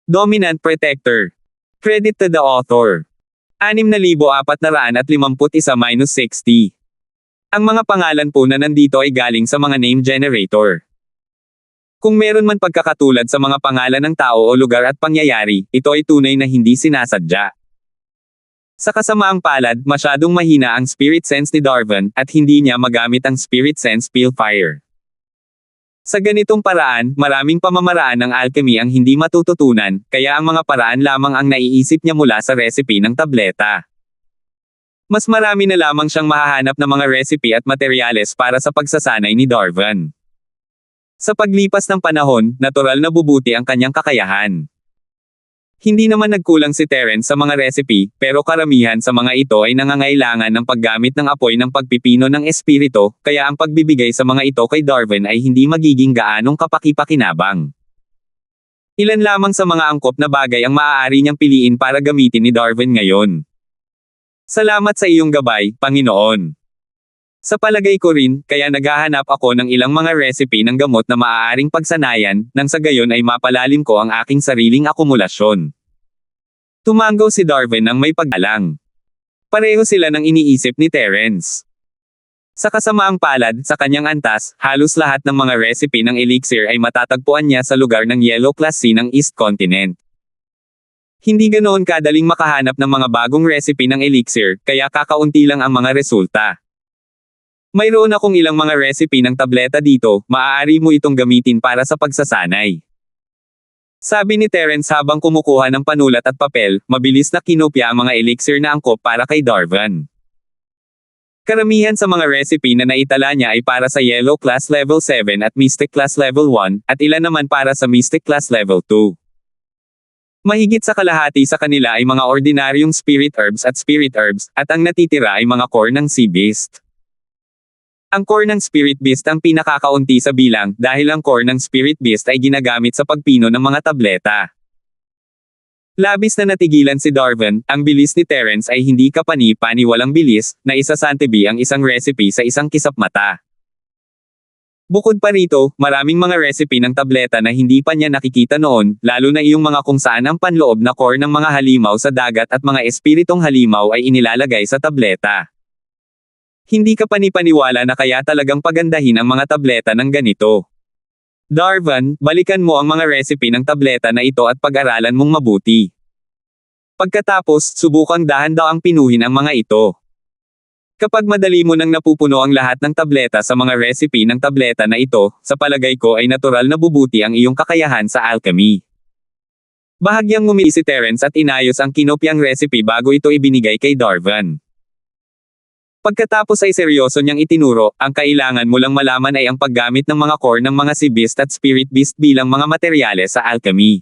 Dominant Protector. Credit to the author. 6,451-60. Ang mga pangalan po na nandito ay galing sa mga name generator. Kung meron man pagkakatulad sa mga pangalan ng tao o lugar at pangyayari, ito ay tunay na hindi sinasadya. Sa kasamaang palad, masyadong mahina ang spirit sense ni Darwin, at hindi niya magamit ang spirit sense Spellfire. Sa ganitong paraan, maraming pamamaraan ng alchemy ang hindi matututunan, kaya ang mga paraan lamang ang naiisip niya mula sa recipe ng tableta. Mas marami na lamang siyang mahahanap na mga recipe at materyales para sa pagsasanay ni Darwin. Sa paglipas ng panahon, natural na bubuti ang kanyang kakayahan. Hindi naman nagkulang si Terence sa mga recipe, pero karamihan sa mga ito ay nangangailangan ng paggamit ng apoy ng pagpipino ng espiritu, kaya ang pagbibigay sa mga ito kay Darwin ay hindi magiging gaanong kapaki-pakinabang. Ilan lamang sa mga angkop na bagay ang maaari niyang piliin para gamitin ni Darwin ngayon. Salamat sa iyong gabay, Panginoon. Sa palagay ko rin, kaya naghahanap ako ng ilang mga recipe ng gamot na maaaring pagsanayan, nang sa gayon ay mapalalim ko ang aking sariling akumulasyon. Tumango si Darwin ng may paggalang. Pareho sila ng iniisip ni Terence. Sa kasamaang palad, sa kanyang antas, halos lahat ng mga recipe ng elixir ay matatagpuan niya sa lugar ng Yellow Class Sea ng East Continent. Hindi ganoon kadaling makahanap ng mga bagong recipe ng elixir, kaya kakaunti lang ang mga resulta. Mayroon akong ilang mga recipe ng tableta dito, maaari mo itong gamitin para sa pagsasanay. Sabi ni Terence habang kumukuha ng panulat at papel, mabilis na kinopya ang mga elixir na angkop para kay Darwin. Karamihan sa mga recipe na naitala niya ay para sa Yellow Class Level 7 at Mystic Class Level 1, at ilan naman para sa Mystic Class Level 2. Mahigit sa kalahati sa kanila ay mga ordinaryong spirit herbs, at ang natitira ay mga core ng sea beast. Ang core ng Spirit Beast ang pinakakaunti sa bilang, dahil ang core ng Spirit Beast ay ginagamit sa pagpino ng mga tableta. Labis na natigilan si Darwin, ang bilis ni Terence ay hindi kapani-pani walang bilis, na isasantabi ang isang recipe sa isang kisap mata. Bukod pa rito, maraming mga recipe ng tableta na hindi pa niya nakikita noon, lalo na iyong mga kung saan ang panloob na core ng mga halimaw sa dagat at mga espiritong halimaw ay inilalagay sa tableta. Hindi ka panipaniwala na kaya talagang pagandahin ang mga tableta ng ganito. Darwin, balikan mo ang mga recipe ng tableta na ito at pag-aralan mong mabuti. Pagkatapos, subukang dahan-daang pinuhin ang mga ito. Kapag madali mo nang napupuno ang lahat ng tableta sa mga recipe ng tableta na ito, sa palagay ko ay natural na bubuti ang iyong kakayahan sa alchemy. Bahagyang ngumiti si Terence at inayos ang kinopyang recipe bago ito ibinigay kay Darwin. Pagkatapos ay seryoso niyang itinuro, ang kailangan mo lang malaman ay ang paggamit ng mga core ng mga sea beast at spirit beast bilang mga materyales sa alchemy.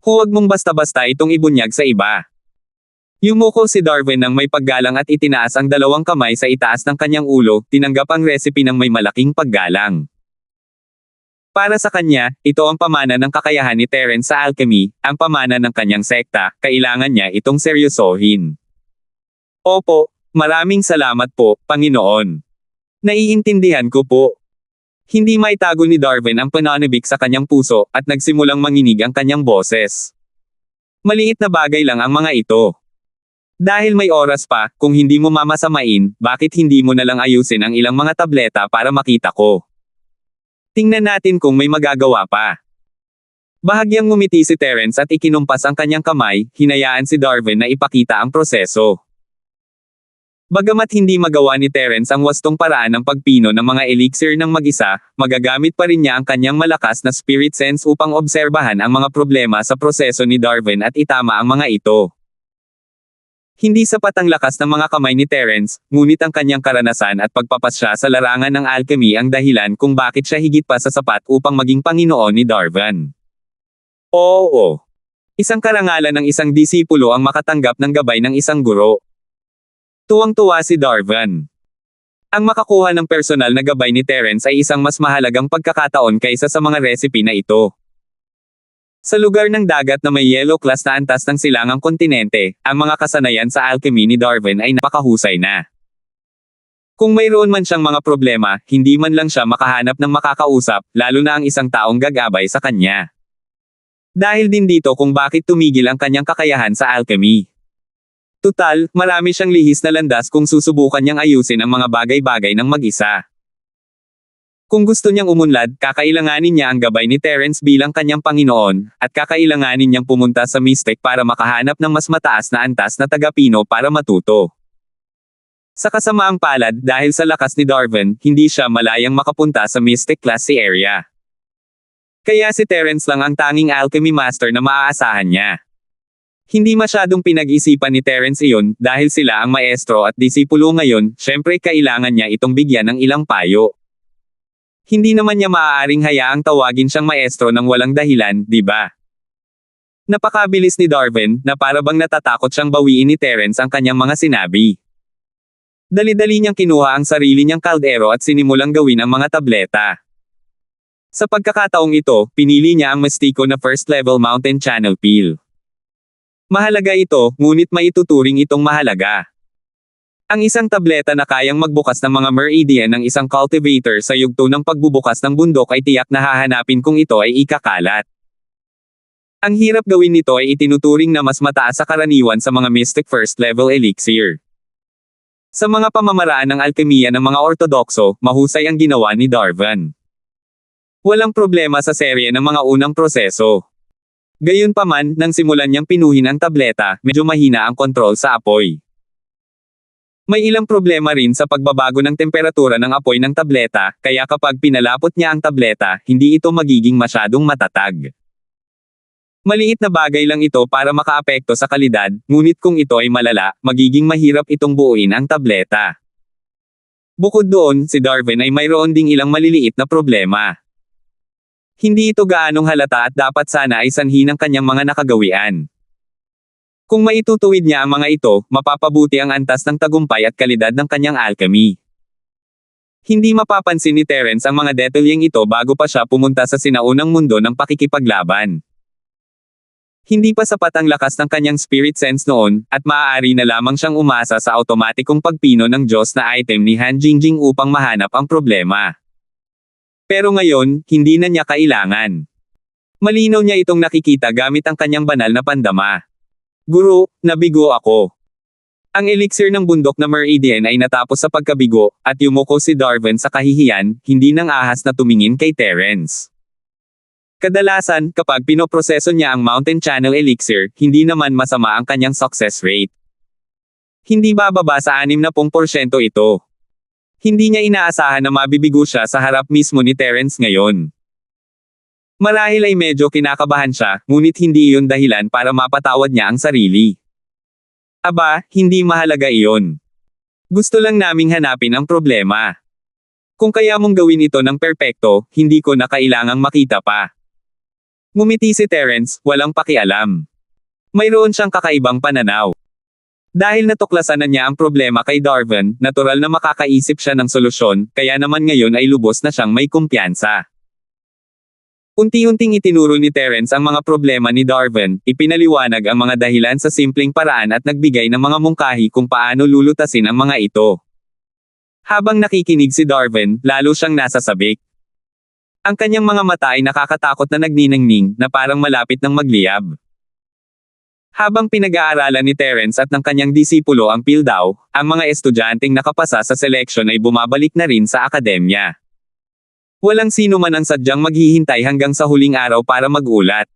Huwag mong basta-basta itong ibunyag sa iba. Yumuko si Darwin ng may paggalang at itinaas ang dalawang kamay sa itaas ng kanyang ulo, tinanggap ang recipe ng may malaking paggalang. Para sa kanya, ito ang pamana ng kakayahan ni Terence sa alchemy, ang pamana ng kanyang sekta, kailangan niya itong seryosohin. Opo. Maraming salamat po, Panginoon. Naiintindihan ko po. Hindi maitago ni Darwin ang pananabik sa kanyang puso, at nagsimulang manginig ang kanyang boses. Maliit na bagay lang ang mga ito. Dahil may oras pa, kung hindi mo mamasamain, bakit hindi mo na lang ayusin ang ilang mga tableta para makita ko? Tingnan natin kung may magagawa pa. Bahagyang ngumiti si Terence at ikinumpas ang kanyang kamay, hinayaan si Darwin na ipakita ang proseso. Bagamat hindi magawa ni Terence ang wastong paraan ng pagpino ng mga elixir ng mag-isa, magagamit pa rin niya ang kanyang malakas na spirit sense upang obserbahan ang mga problema sa proseso ni Darwin at itama ang mga ito. Hindi sapat ang lakas ng mga kamay ni Terence, ngunit ang kanyang karanasan at pagpapasya sa larangan ng alchemy ang dahilan kung bakit siya higit pa sa sapat upang maging Panginoon ni Darwin. Oo. Isang karangalan ng isang disipulo ang makatanggap ng gabay ng isang guro. Tuwang-tuwa si Darwin. Ang makakuha ng personal na gabay ni Terence ay isang mas mahalagang pagkakataon kaysa sa mga recipe na ito. Sa lugar ng dagat na may yellow class na antas ng silangang kontinente, ang mga kasanayan sa alchemy ni Darwin ay napakahusay na. Kung mayroon man siyang mga problema, hindi man lang siya makahanap ng makakausap, lalo na ang isang taong gagabay sa kanya. Dahil din dito kung bakit tumigil ang kanyang kakayahan sa alchemy. Tutal, marami siyang lihis na landas kung susubukan niyang ayusin ang mga bagay-bagay ng mag-isa. Kung gusto niyang umunlad, kakailanganin niya ang gabay ni Terence bilang kanyang Panginoon, at kakailanganin niyang pumunta sa Mystic para makahanap ng mas mataas na antas na tagapino para matuto. Sa kasamaang palad, dahil sa lakas ni Darwin, hindi siya malayang makapunta sa Mystic Class area. Kaya si Terence lang ang tanging alchemy master na maaasahan niya. Hindi masyadong pinag-isipan ni Terence iyon, dahil sila ang maestro at disipulo ngayon, syempre kailangan niya itong bigyan ng ilang payo. Hindi naman niya maaaring hayaang tawagin siyang maestro ng walang dahilan, di ba? Napakabilis ni Darwin, na para bang natatakot siyang bawiin ni Terence ang kanyang mga sinabi. Dali-dali niyang kinuha ang sarili niyang kaldero at sinimulang gawin ang mga tableta. Sa pagkakataong ito, pinili niya ang Mastico na first level mountain channel peel. Mahalaga ito, ngunit maituturing itong mahalaga. Ang isang tableta na kayang magbukas ng mga meridian ng isang cultivator sa yugto ng pagbubukas ng bundok ay tiyak na hahanapin kung ito ay ikakalat. Ang hirap gawin nito ay itinuturing na mas mataas sa karaniwan sa mga mystic first level elixir. Sa mga pamamaraan ng alkemiya ng mga ortodokso, mahusay ang ginawa ni Darwin. Walang problema sa serye ng mga unang proseso. Gayunpaman, nang simulan niyang pinuhin ang tableta, medyo mahina ang kontrol sa apoy. May ilang problema rin sa pagbabago ng temperatura ng apoy ng tableta, kaya kapag pinalapot niya ang tableta, hindi ito magiging masyadong matatag. Maliit na bagay lang ito para makaapekto sa kalidad, ngunit kung ito ay malala, magiging mahirap itong buuin ang tableta. Bukod doon, si Darwin ay mayroon ding ilang maliliit na problema. Hindi ito gaanong halata at dapat sana ay sanhi ng kanyang mga nakagawian. Kung maitutuwid niya ang mga ito, mapapabuti ang antas ng tagumpay at kalidad ng kanyang alchemy. Hindi mapapansin ni Terence ang mga detalyeng ito bago pa siya pumunta sa sinaunang mundo ng pakikipaglaban. Hindi pa sapat ang lakas ng kanyang spirit sense noon, at maaari na lamang siyang umasa sa automatikong pagpino ng Diyos na item ni Han Jingjing upang mahanap ang problema. Pero ngayon, hindi na niya kailangan. Malinaw niya itong nakikita gamit ang kanyang banal na pandama. Guro, nabigo ako. Ang elixir ng bundok na meridian ay natapos sa pagkabigo, at yumuko si Darwin sa kahihiyan, hindi nang ahas na tumingin kay Terence. Kadalasan, kapag pinoproseso niya ang mountain channel elixir, hindi naman masama ang kanyang success rate. Hindi bababa sa 60% ito. Hindi niya inaasahan na mabibigo siya sa harap mismo ni Terence ngayon. Marahil ay medyo kinakabahan siya, ngunit hindi iyon dahilan para mapatawad niya ang sarili. Aba, hindi mahalaga iyon. Gusto lang naming hanapin ang problema. Kung kaya mong gawin ito ng perpekto, hindi ko na kailangang makita pa. Ngumiti si Terence, walang pakialam. Mayroon siyang kakaibang pananaw. Dahil natuklasan na niya ang problema kay Darwin, natural na makakaisip siya ng solusyon, kaya naman ngayon ay lubos na siyang may kumpiyansa. Unti-unting itinuro ni Terence ang mga problema ni Darwin, ipinaliwanag ang mga dahilan sa simpleng paraan at nagbigay ng mga mungkahi kung paano lulutasin ang mga ito. Habang nakikinig si Darwin, lalo siyang nasasabik. Ang kanyang mga mata ay nakakatakot na nagniningning, na parang malapit ng magliyab. Habang pinag-aaralan ni Terence at ng kanyang disipulo ang PhilDao, ang mga estudyanteng nakapasa sa selection ay bumabalik na rin sa akademya. Walang sino man ang sadyang maghihintay hanggang sa huling araw para mag-ulat.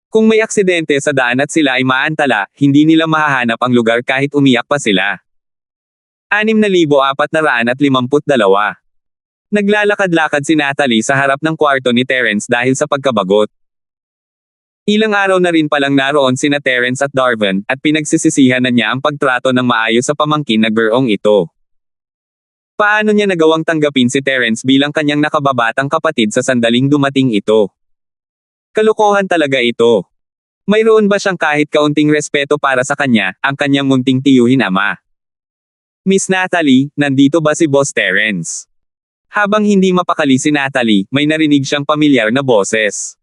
Kung may aksidente sa daan at sila ay maantala, hindi nila mahahanap ang lugar kahit umiyak pa sila. 6,452. Naglalakad-lakad si Natalie sa harap ng kwarto ni Terence dahil sa pagkabagot. Ilang araw na rin palang naroon sina Terence at Darwin, at pinagsisisihan na niya ang pagtrato ng maayos sa pamangkin na gurong ito. Paano niya nagawang tanggapin si Terence bilang kanyang nakababatang kapatid sa sandaling dumating ito? Kalokohan talaga ito. Mayroon ba siyang kahit kaunting respeto para sa kanya, ang kanyang munting tiyuhin ama? Miss Natalie, nandito ba si Boss Terence? Habang hindi mapakali si Natalie, may narinig siyang pamilyar na boses.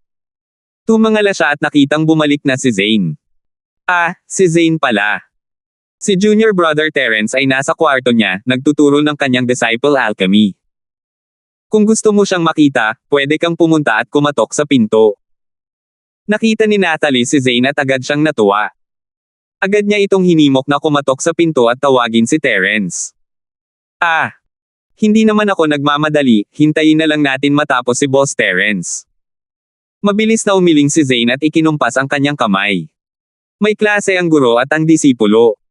Tumangala siya at nakitang bumalik na si Zane. Ah, si Zane pala. Si junior brother Terence ay nasa kwarto niya, nagtuturo ng kanyang disciple alchemy. Kung gusto mo siyang makita, pwede kang pumunta at kumatok sa pinto. Nakita ni Natalie si Zane at agad siyang natuwa. Agad niya itong hinimok na kumatok sa pinto at tawagin si Terence. Hindi naman ako nagmamadali, hintayin na lang natin matapos si Boss Terence. Mabilis na umiling si Zane at ikinumpas ang kanyang kamay. May klase ang guro at ang disipulo.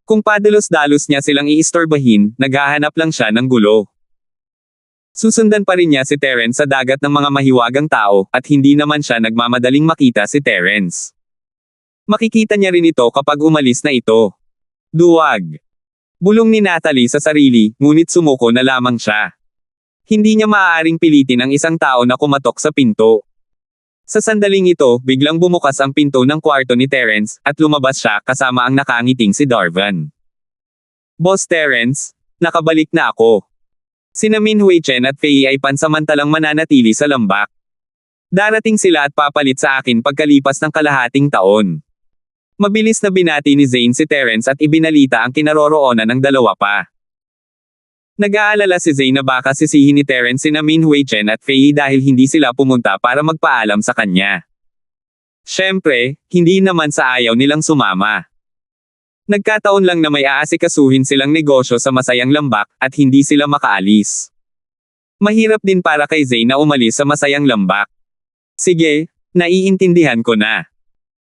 Kung padalos-dalos niya silang iistorbahin, naghahanap lang siya ng gulo. Susundan pa rin niya si Terence sa dagat ng mga mahiwagang tao, at hindi naman siya nagmamadaling makita si Terence. Makikita niya rin ito kapag umalis na ito. Duwag. Bulong ni Natalie sa sarili, ngunit sumuko na lamang siya. Hindi niya maaaring pilitin ang isang tao na kumatok sa pinto. Sa sandaling ito, biglang bumukas ang pinto ng kwarto ni Terence, at lumabas siya kasama ang nakangiting si Darvan. Boss Terence, nakabalik na ako. Sina Min Hui Chen at Fei ay pansamantalang mananatili sa lambak. Darating sila at papalit sa akin pagkalipas ng kalahating taon. Mabilis na binati ni Zane si Terence at ibinalita ang kinaroroonan ng dalawa pa. Nag-aalala si Zane na baka sisihin ni Terence sina Min Hui Chen at Fei dahil hindi sila pumunta para magpaalam sa kanya. Siyempre, hindi naman sa ayaw nilang sumama. Nagkataon lang na may aasikasuhin silang negosyo sa masayang lambak, at hindi sila makaalis. Mahirap din para kay Zane na umalis sa masayang lambak. Sige, naiintindihan ko na.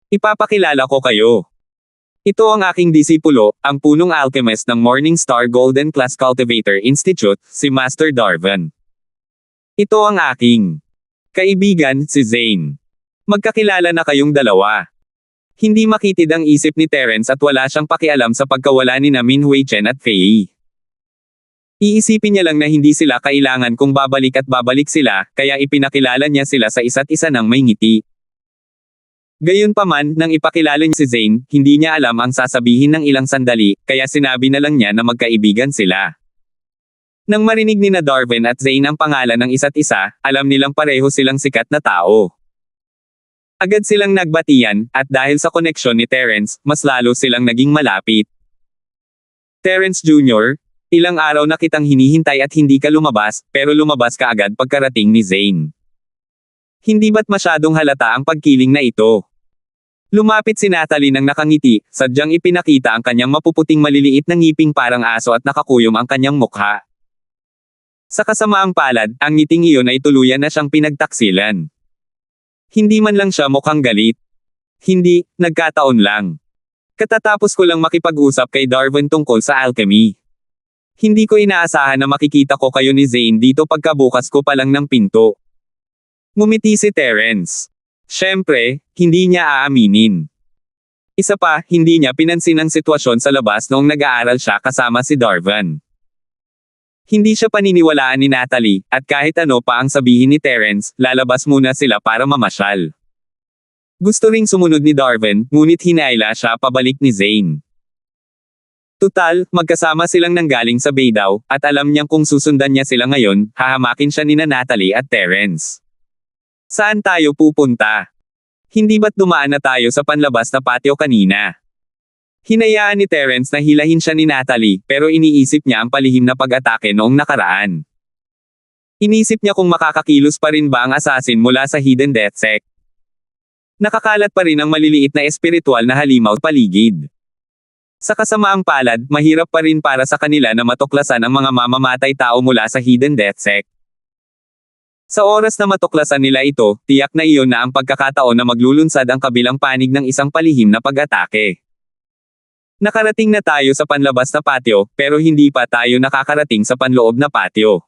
Ipapakilala ko kayo. Ito ang aking disipulo, ang punong alchemist ng Morningstar Golden Class Cultivator Institute, si Master Darvan. Ito ang aking kaibigan, si Zane. Magkakilala na kayong dalawa. Hindi makitid ang isip ni Terence at wala siyang pakialam sa pagkawala ni Min Hui Chen at Fei. Iisipin niya lang na hindi sila kailangan kung babalik at babalik sila, kaya ipinakilala niya sila sa isa't isa ng may ngiti. Gayunpaman, nang ipakilala niya si Zane, hindi niya alam ang sasabihin ng ilang sandali, kaya sinabi na lang niya na magkaibigan sila. Nang marinig ni Darvan at Zane ang pangalan ng isa't isa, alam nilang pareho silang sikat na tao. Agad silang nagbatian, at dahil sa koneksyon ni Terence, mas lalo silang naging malapit. Terence Jr., ilang araw na kitang hinihintay at hindi ka lumabas, pero lumabas ka agad pagkarating ni Zane. Hindi ba't masyadong halata ang pagkiling na ito? Lumapit si Natalie nang nakangiti, sadyang ipinakita ang kanyang mapuputing maliliit na ngiping parang aso at nakakuyom ang kanyang mukha. Sa kasamaang palad, ang ngiting iyon ay tuluyan na siyang pinagtaksilan. Hindi man lang siya mukhang galit. Hindi, nagkataon lang. Katatapos ko lang makipag-usap kay Darvan tungkol sa alchemy. Hindi ko inaasahan na makikita ko kayo ni Zane dito pagkabukas ko pa lang ng pinto. Ngumiti si Terence. Siyempre, hindi niya aaminin. Isa pa, hindi niya pinansin ang sitwasyon sa labas noong nag-aaral siya kasama si Darvan. Hindi siya paniniwalaan ni Natalie, at kahit ano pa ang sabihin ni Terence, lalabas muna sila para mamasyal. Gusto ring sumunod ni Darvan, ngunit hinaila siya pabalik ni Zane. Tutal, magkasama silang nanggaling sa Beidao, at alam niyang kung susundan niya sila ngayon, hahamakin siya nina Natalie at Terence. Saan tayo pupunta? Hindi ba't dumaan na tayo sa panlabas na patio kanina? Hinayaan ni Terence na hilahin siya ni Natalie, pero iniisip niya ang palihim na pag-atake noong nakaraan. Inisip niya kung makakakilos pa rin ba ang assassin mula sa Hidden Death Sect. Nakakalat pa rin ang maliliit na espiritual na halimaw paligid. Sa kasamaang palad, mahirap pa rin para sa kanila na matuklasan ang mga mamamatay tao mula sa Hidden Death Sect. Sa oras na matuklasan nila ito, tiyak na iyon na ang pagkakataon na maglulunsad ang kabilang panig ng isang palihim na pag-atake. Nakarating na tayo sa panlabas na patio, pero hindi pa tayo nakakarating sa panloob na patio.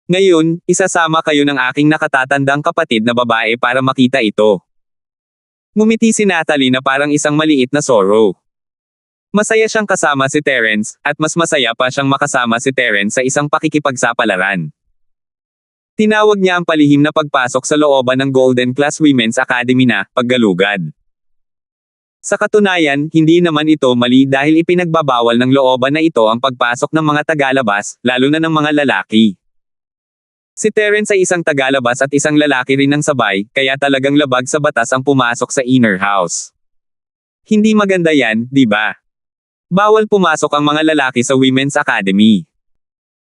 Ngayon, isasama kayo ng aking nakatatandang kapatid na babae para makita ito. Ngumiti si Natalie na parang isang maliit na sorrow. Masaya siyang kasama si Terence, at mas masaya pa siyang makasama si Terence sa isang pakikipagsapalaran. Tinawag niya ang palihim na pagpasok sa looban ng Golden Class Women's Academy na paggalugad. Sa katunayan, hindi naman ito mali dahil ipinagbabawal ng looban na ito ang pagpasok ng mga tagalabas, lalo na ng mga lalaki. Si Terence ay isang tagalabas at isang lalaki rin ng sabay, kaya talagang labag sa batas ang pumasok sa inner house. Hindi maganda yan, di ba? Bawal pumasok ang mga lalaki sa Women's Academy.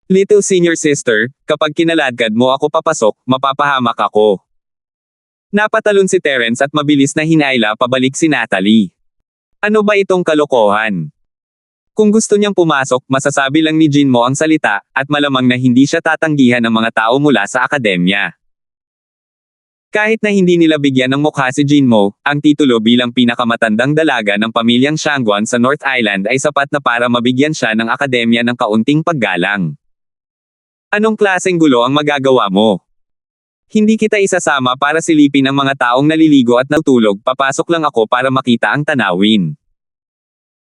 Little senior sister, kapag kinaladkad mo ako papasok, mapapahamak ako. Napatalon si Terence at mabilis na hinaila pabalik si Natalie. Ano ba itong kalokohan? Kung gusto niyang pumasok, masasabi lang ni Jinmo ang salita, at malamang na hindi siya tatanggihan ng mga tao mula sa akademya. Kahit na hindi nila bigyan ng mukha si Jinmo, ang titulo bilang pinakamatandang dalaga ng pamilyang Shangguan sa North Island ay sapat na para mabigyan siya ng akademya ng kaunting paggalang. Anong klaseng gulo ang magagawa mo? Hindi kita isasama para silipin ang mga taong naliligo at natutulog, papasok lang ako para makita ang tanawin.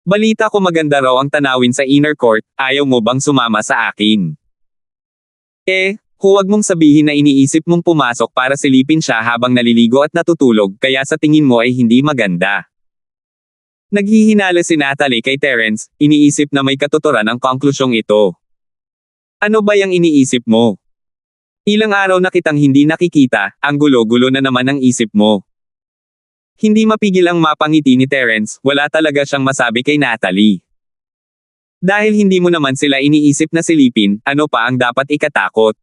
Balita ko maganda raw ang tanawin sa inner court, ayaw mo bang sumama sa akin? Huwag mong sabihin na iniisip mong pumasok para silipin siya habang naliligo at natutulog, kaya sa tingin mo ay hindi maganda. Naghihinala si Natalie kay Terence, iniisip na may katuturan ang konklusyong ito. Ano ba yung iniisip mo? Ilang araw na kitang hindi nakikita, ang gulo-gulo na naman ang isip mo. Hindi mapigil ang mapangiti ni Terence, wala talaga siyang masabi kay Natalie. Dahil hindi mo naman sila iniisip na silipin, ano pa ang dapat ikatakot?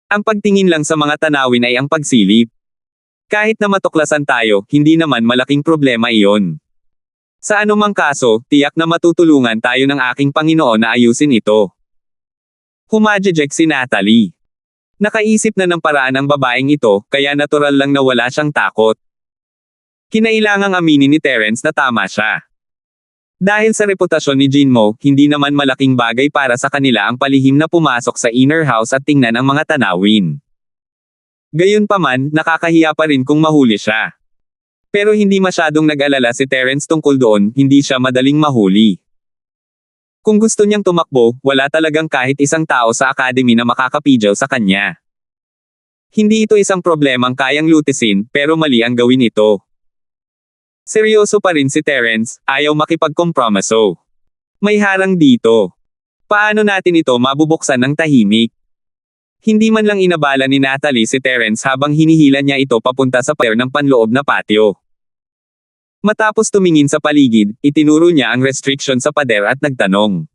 Ang pagtingin lang sa mga tanawin ay ang pagsilip. Kahit na matuklasan tayo, hindi naman malaking problema iyon. Sa anumang kaso, tiyak na matutulungan tayo ng aking Panginoon na ayusin ito. Humajejek si Natalie. Nakaisip na ng paraan ang babaeng ito, kaya natural lang na wala siyang takot. Kinailangang aminin ni Terence na tama siya. Dahil sa reputasyon ni Jinmo, hindi naman malaking bagay para sa kanila ang palihim na pumasok sa inner house at tingnan ang mga tanawin. Gayunpaman, nakakahiya pa rin kung mahuli siya. Pero hindi masyadong nag-alala si Terence tungkol doon, hindi siya madaling mahuli. Kung gusto niyang tumakbo, wala talagang kahit isang tao sa academy na makakapidyaw sa kanya. Hindi ito isang problemang kayang lutisin, pero mali ang gawin ito. Seryoso pa rin si Terence, ayaw makipagkompromiso. May harang dito. Paano natin ito mabubuksan ng tahimik? Hindi man lang inabala ni Natalie si Terence habang hinihila niya ito papunta sa pader ng panloob na patio. Matapos tumingin sa paligid, itinuro niya ang restriction sa pader at nagtanong.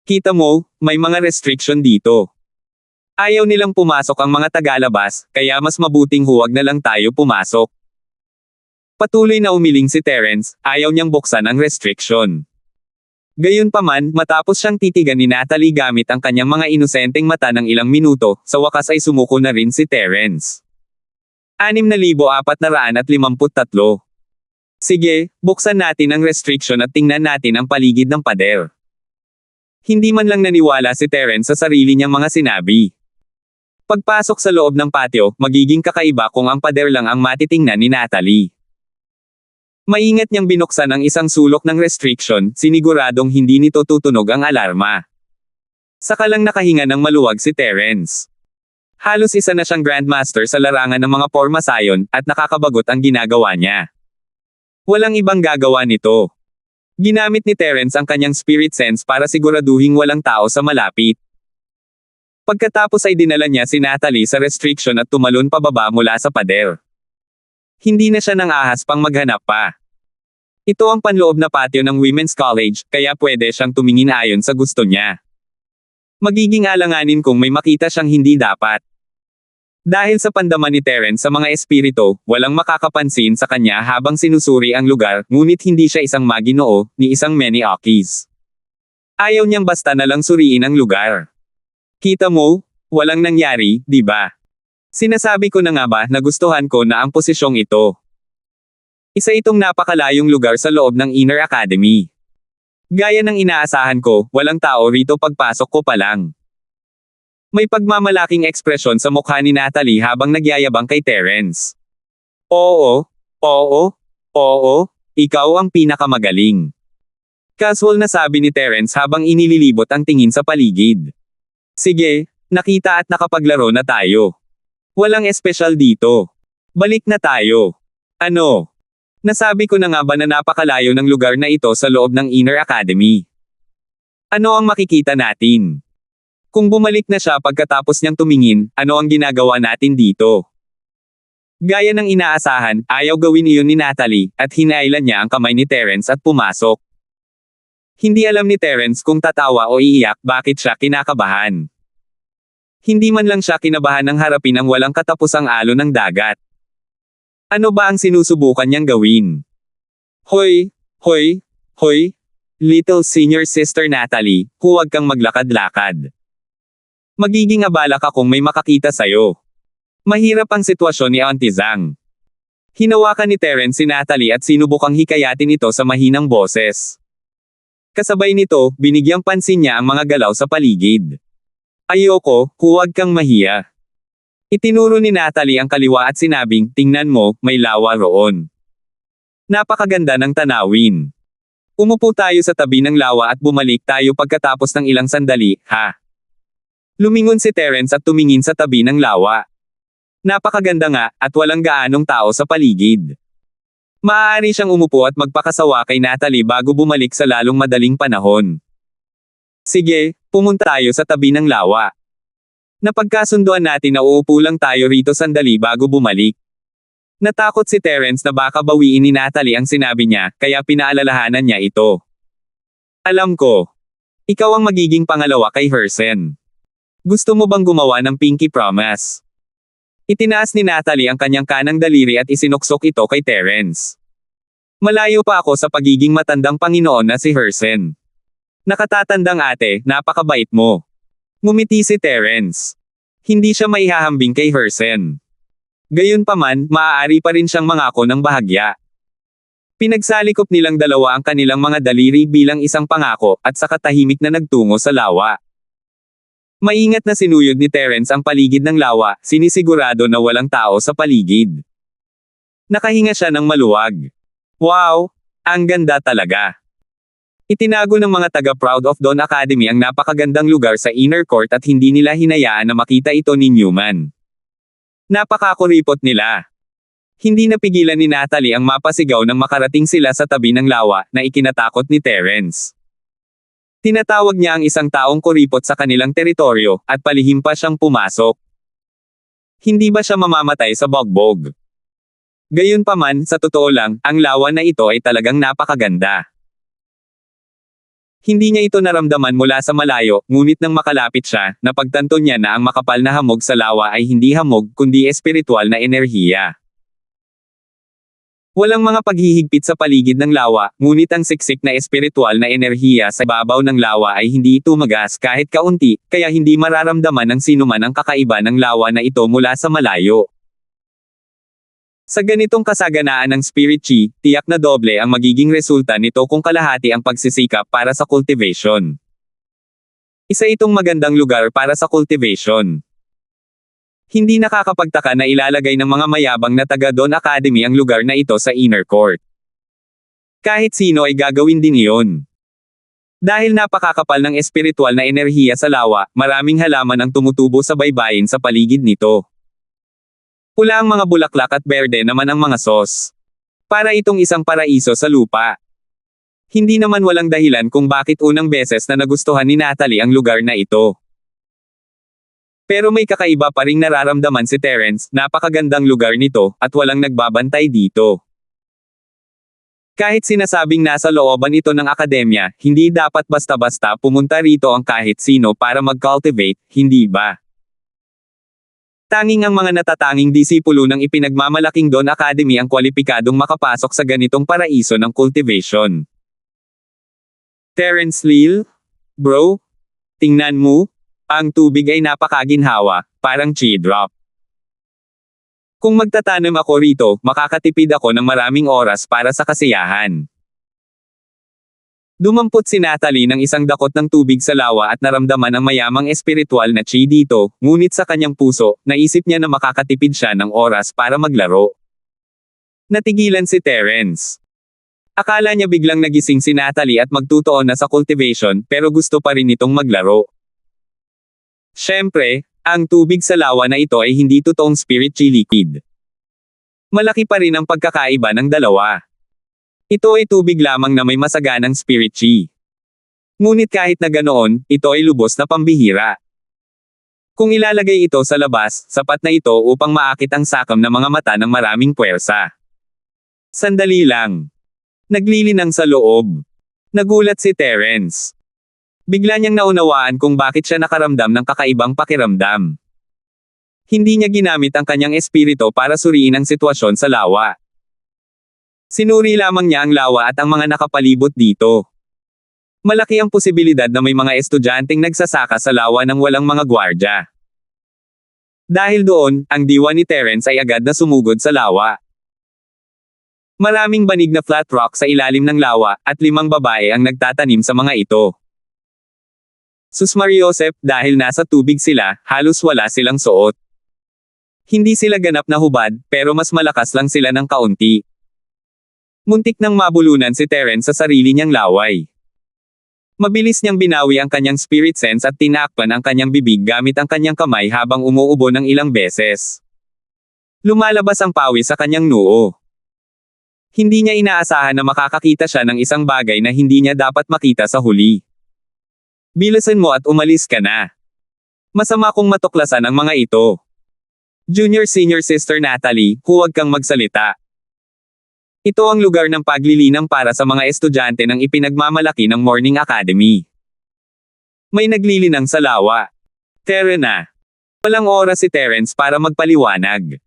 Kita mo, may mga restriction dito. Ayaw nilang pumasok ang mga tagalabas, kaya mas mabuting huwag na lang tayo pumasok. Patuloy na umiling si Terence, ayaw niyang buksan ang restriction. Gayunpaman, matapos siyang titigan ni Natalie gamit ang kanyang mga inosenteng mata ng ilang minuto, sa wakas ay sumuko na rin si Terence. 6,453. Sige, buksan natin ang restriction at tingnan natin ang paligid ng pader. Hindi man lang naniwala si Terence sa sarili niyang mga sinabi. Pagpasok sa loob ng patio, magiging kakaiba kung ang pader lang ang matitingnan ni Natalie. Maingat niyang binuksan ang isang sulok ng restriction, siniguradong hindi nito tutunog ang alarma. Saka lang nakahinga ng maluwag si Terence. Halos isa na siyang grandmaster sa larangan ng mga pormasayon, at nakakabagot ang ginagawa niya. Walang ibang gagawa nito. Ginamit ni Terence ang kanyang spirit sense para siguraduhing walang tao sa malapit. Pagkatapos ay dinala niya si Natalie sa restriction at tumalon pababa mula sa pader. Hindi na siya nang ahas pang maghanap pa. Ito ang panloob na patio ng Women's College, kaya pwede siyang tumingin ayon sa gusto niya. Magiging alanganin kung may makita siyang hindi dapat. Dahil sa pandaman ni Terence sa mga espiritu, walang makakapansin sa kanya habang sinusuri ang lugar, ngunit hindi siya isang maginoo, ni isang Meniokis. Ayaw niyang basta na lang suriin ang lugar. Kita mo, walang nangyari, di ba? Sinasabi ko na nga ba na gustuhan ko na ang posisyong ito. Isa itong napakalayong lugar sa loob ng Inner Academy. Gaya ng inaasahan ko, walang tao rito pagpasok ko pa lang. May pagmamalaking ekspresyon sa mukha ni Natalie habang nagyayabang kay Terence. Oo, ikaw ang pinakamagaling. Casual na sabi ni Terence habang inililibot ang tingin sa paligid. Sige, nakita at nakapaglaro na tayo. Walang espesyal dito. Balik na tayo. Ano? Nasabi ko na nga ba na napakalayo ng lugar na ito sa loob ng Inner Academy? Ano ang makikita natin? Kung bumalik na siya pagkatapos niyang tumingin, ano ang ginagawa natin dito? Gaya ng inaasahan, ayaw gawin iyon ni Natalie, at hinailan niya ang kamay ni Terence at pumasok. Hindi alam ni Terence kung tatawa o iiyak, bakit siya kinakabahan. Hindi man lang siya kinabahan ng harapin ang walang katapusang alon ng dagat. Ano ba ang sinusubukan niyang gawin? Hoy, hoy, hoy, little senior sister Natalie, huwag kang maglakad-lakad. Magiging abala ka kung may makakita sa'yo. Mahirap ang sitwasyon ni Auntie Zhang. Hinawakan ni Terence si Natalie at sinubukang hikayatin ito sa mahinang boses. Kasabay nito, binigyang pansin niya ang mga galaw sa paligid. Ayoko, huwag kang mahiya. Itinuro ni Natalie ang kaliwa at sinabing, tingnan mo, may lawa roon. Napakaganda ng tanawin. Umupo tayo sa tabi ng lawa at bumalik tayo pagkatapos ng ilang sandali, ha? Lumingon si Terence at tumingin sa tabi ng lawa. Napakaganda nga, at walang gaanong tao sa paligid. Maaari siyang umupo at magpakasawa kay Natalie bago bumalik sa lalong madaling panahon. Sige, pumunta tayo sa tabi ng lawa. Napagkasunduan natin na uupo lang tayo rito sandali bago bumalik. Natakot si Terence na baka bawiin ni Natalie ang sinabi niya, kaya pinaalalahanan niya ito. Alam ko. Ikaw ang magiging pangalawa kay Hersen. Gusto mo bang gumawa ng pinky promise? Itinaas ni Natalie ang kanyang kanang daliri at isinuksok ito kay Terence. Malayo pa ako sa pagiging matandang Panginoon na si Hersen. Nakatatandang ate, napakabait mo. Ngumiti si Terence. Hindi siya maihahambing kay Hersen. Gayunpaman, maaari pa rin siyang mangako ng bahagya. Pinagsalikop nilang dalawa ang kanilang mga daliri bilang isang pangako at saka tahimik na nagtungo sa lawa. Maingat na sinuyod ni Terence ang paligid ng lawa, sinisigurado na walang tao sa paligid. Nakahinga siya ng maluwag. Wow! Ang ganda talaga! Itinago ng mga taga-Proud of Dawn Academy ang napakagandang lugar sa inner court at hindi nila hinayaan na makita ito ni Newman. Napakakuripot nila. Hindi napigilan ni Natalie ang mapasigaw nang makarating sila sa tabi ng lawa na ikinatakot ni Terence. Tinatawag niya ang isang taong kuripot sa kanilang teritoryo, at palihim pa siyang pumasok. Hindi ba siya mamamatay sa bogbog? Gayunpaman, sa totoo lang, ang lawa na ito ay talagang napakaganda. Hindi niya ito naramdaman mula sa malayo, ngunit nang makalapit siya, napagtanto niya na ang makapal na hamog sa lawa ay hindi hamog, kundi espiritual na enerhiya. Walang mga paghihigpit sa paligid ng lawa, ngunit ang siksik na espiritual na enerhiya sa ibabaw ng lawa ay hindi tumagas kahit kaunti, kaya hindi mararamdaman ng sinuman ang kakaiba ng lawa na ito mula sa malayo. Sa ganitong kasaganaan ng spirit chi, tiyak na doble ang magiging resulta nito kung kalahati ang pagsisikap para sa cultivation. Isa itong magandang lugar para sa cultivation. Hindi nakakapagtaka na ilalagay ng mga mayabang na taga Dawn Academy ang lugar na ito sa inner court. Kahit sino ay gagawin din iyon. Dahil napakakapal ng espiritual na enerhiya sa lawa, maraming halaman ang tumutubo sa baybayin sa paligid nito. Pula ang mga bulaklak at berde naman ang mga sos. Para itong isang paraiso sa lupa. Hindi naman walang dahilan kung bakit unang beses na nagustuhan ni Natalie ang lugar na ito. Pero may kakaiba pa ring nararamdaman si Terence, napakagandang lugar nito, at walang nagbabantay dito. Kahit sinasabing nasa looban ito ng akademya, hindi dapat basta-basta pumunta rito ang kahit sino para mag-cultivate, hindi ba? Tanging ang mga natatanging disipulo ng ipinagmamalaking Dawn Academy ang kwalipikadong makapasok sa ganitong paraiso ng cultivation. Terence Lil? Bro? Tingnan mo? Ang tubig ay napakaginhawa, parang chi drop. Kung magtatanim ako rito, makakatipid ako ng maraming oras para sa kasiyahan. Dumampot si Natalie ng isang dakot ng tubig sa lawa at naramdaman ang mayamang espiritual na chi dito, ngunit sa kanyang puso, naisip niya na makakatipid siya ng oras para maglaro. Natigilan si Terence. Akala niya biglang nagising si Natalie at magtutuon na sa cultivation, pero gusto pa rin itong maglaro. Siyempre, ang tubig sa lawa na ito ay hindi totoong spirit chi liquid. Malaki pa rin ang pagkakaiba ng dalawa. Ito ay tubig lamang na may masaganang spirit chi. Ngunit kahit na ganoon, ito ay lubos na pambihira. Kung ilalagay ito sa labas, sapat na ito upang maakit ang sakam ng mga mata ng maraming puwersa. Sandali lang. Naglilinang sa loob. Nagulat si Terence. Bigla niyang naunawaan kung bakit siya nakaramdam ng kakaibang pakiramdam. Hindi niya ginamit ang kanyang espiritu para suriin ang sitwasyon sa lawa. Sinuri lamang niya ang lawa at ang mga nakapalibot dito. Malaki ang posibilidad na may mga estudyanteng nagsasaka sa lawa ng walang mga gwardya. Dahil doon, ang diwa ni Terence ay agad na sumugod sa lawa. Maraming banig na flat rock sa ilalim ng lawa, at 5 babae ang nagtatanim sa mga ito. Susmariosep, dahil nasa tubig sila, halos wala silang suot. Hindi sila ganap na hubad, pero mas malakas lang sila ng kaunti. Muntik nang mabulunan si Terence sa sarili niyang laway. Mabilis niyang binawi ang kanyang spirit sense at tinakpan ang kanyang bibig gamit ang kanyang kamay habang umuubo ng ilang beses. Lumalabas ang pawis sa kanyang noo. Hindi niya inaasahan na makakakita siya ng isang bagay na hindi niya dapat makita sa huli. Bilisan mo at umalis ka na. Masama kong matuklasan ang mga ito. Junior Senior Sister Natalie, huwag kang magsalita. Ito ang lugar ng paglilinang para sa mga estudyante ng ipinagmamalaki ng Morning Academy. May naglilinang sa lawa. Tara na. Walang oras si Terence para magpaliwanag.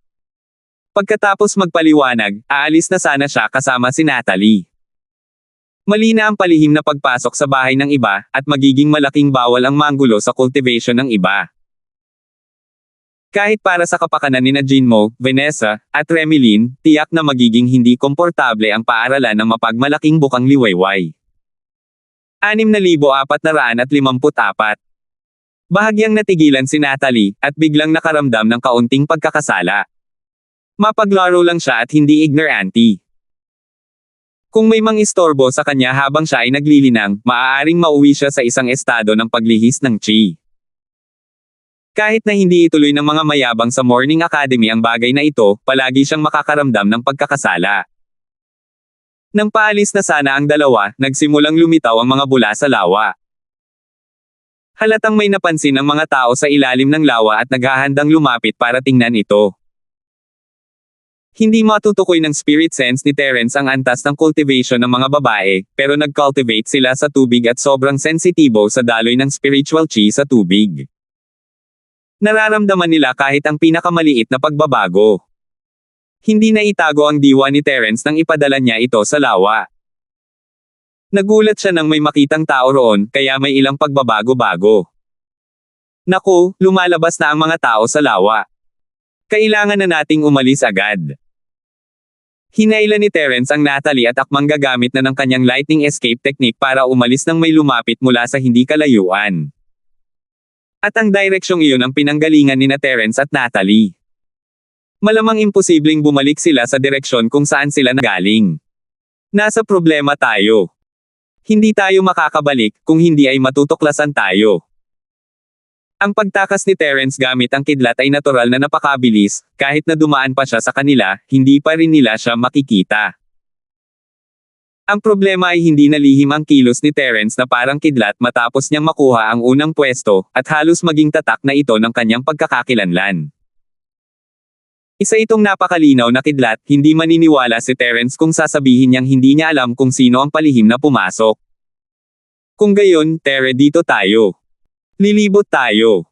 Pagkatapos magpaliwanag, aalis na sana siya kasama si Natalie. Mali na ang palihim na pagpasok sa bahay ng iba, at magiging malaking bawal ang manggulo sa cultivation ng iba. Kahit para sa kapakanan ni Jinmo, Vanessa, at Remilyn, tiyak na magiging hindi komportable ang paaralan ng mapagmalaking bukang liwayway. 6,454. Bahagyang natigilan si Natalie, at biglang nakaramdam ng kaunting pagkakasala. Mapaglaro lang siya at hindi ignorante. Kung may mangistorbo sa kanya habang siya ay naglilinang, maaaring mauwi siya sa isang estado ng paglihis ng chi. Kahit na hindi ituloy ng mga mayabang sa Morning Academy ang bagay na ito, palagi siyang makakaramdam ng pagkakasala. Nang paalis na sana ang dalawa, nagsimulang lumitaw ang mga bula sa lawa. Halatang may napansin ang mga tao sa ilalim ng lawa at naghahandang lumapit para tingnan ito. Hindi matutukoy ng spirit sense ni Terence ang antas ng cultivation ng mga babae, pero nag-cultivate sila sa tubig at sobrang sensitibo sa daloy ng spiritual chi sa tubig. Nararamdaman nila kahit ang pinakamaliit na pagbabago. Hindi na itago ang diwa ni Terence nang ipadala niya ito sa lawa. Nagulat siya nang may makitang tao roon, kaya may ilang pagbabago-bago. Naku, lumalabas na ang mga tao sa lawa. Kailangan na nating umalis agad. Hinailan ni Terence ang Natalie at akmang gagamit na ng kanyang lightning escape technique para umalis nang may lumapit mula sa hindi kalayuan. At ang direksyong iyon ang pinanggalingan ni Terence at Natalie. Malamang imposibleng bumalik sila sa direksyon kung saan sila nagaling. Nasa problema tayo. Hindi tayo makakabalik kung hindi ay matutuklasan tayo. Ang pagtakas ni Terence gamit ang kidlat ay natural na napakabilis, kahit na dumaan pa siya sa kanila, hindi pa rin nila siya makikita. Ang problema ay hindi nalihim ang kilos ni Terence na parang kidlat matapos niyang makuha ang unang pwesto, at halos maging tatak na ito ng kanyang pagkakakilanlan. Isa itong napakalinaw na kidlat, hindi maniniwala si Terence kung sasabihin niyang hindi niya alam kung sino ang palihim na pumasok. Kung gayon, Tere, dito tayo. Lilibot tayo.